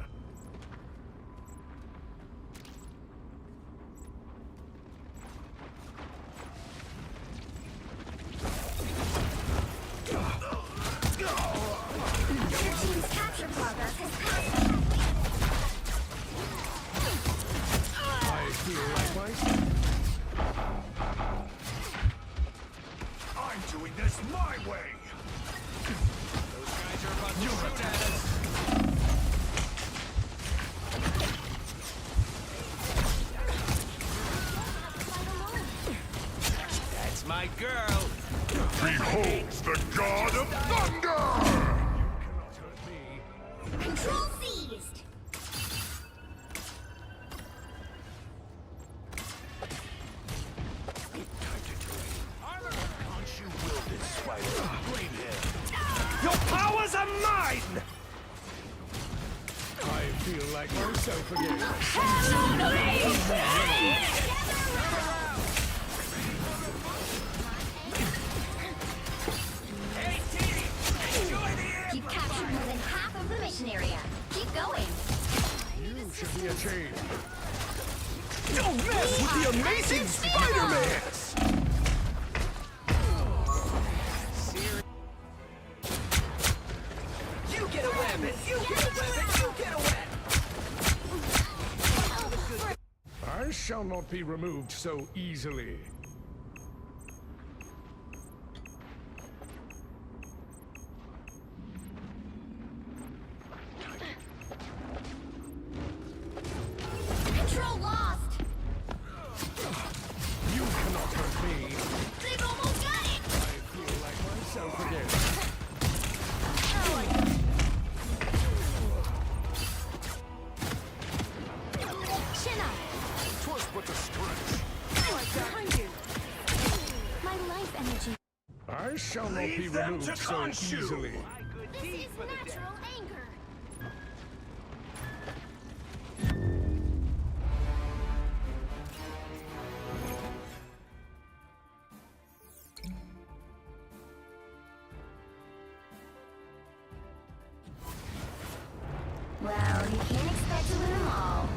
Speaker 1: Your team's capture progress has passed.
Speaker 5: I feel like myself. I'm doing this my way.
Speaker 11: Those guys are about to shoot at us. That's my girl.
Speaker 5: Behold the god of thunder! You cannot hurt me.
Speaker 1: Control seized!
Speaker 5: Can't you wield this spider? Blame him.
Speaker 11: Your powers are mine!
Speaker 5: I feel like myself again.
Speaker 11: Hey, Teeny! Enjoy the air!
Speaker 1: You've captured more than half of the mission area. Keep going.
Speaker 5: You should be ashamed.
Speaker 11: Don't mess with the amazing Spider-Man! You get a web and you get a web and you get a I shall not be removed so easily.
Speaker 1: Control lost!
Speaker 11: You cannot hurt me.
Speaker 1: They've almost got it!
Speaker 11: I feel like myself again.
Speaker 1: Chin up!
Speaker 11: 'Twas but a stretch.
Speaker 1: Behind you! My life energy.
Speaker 11: I shall not be removed so easily.
Speaker 1: This is natural anger. Well, you can't expect to win them all.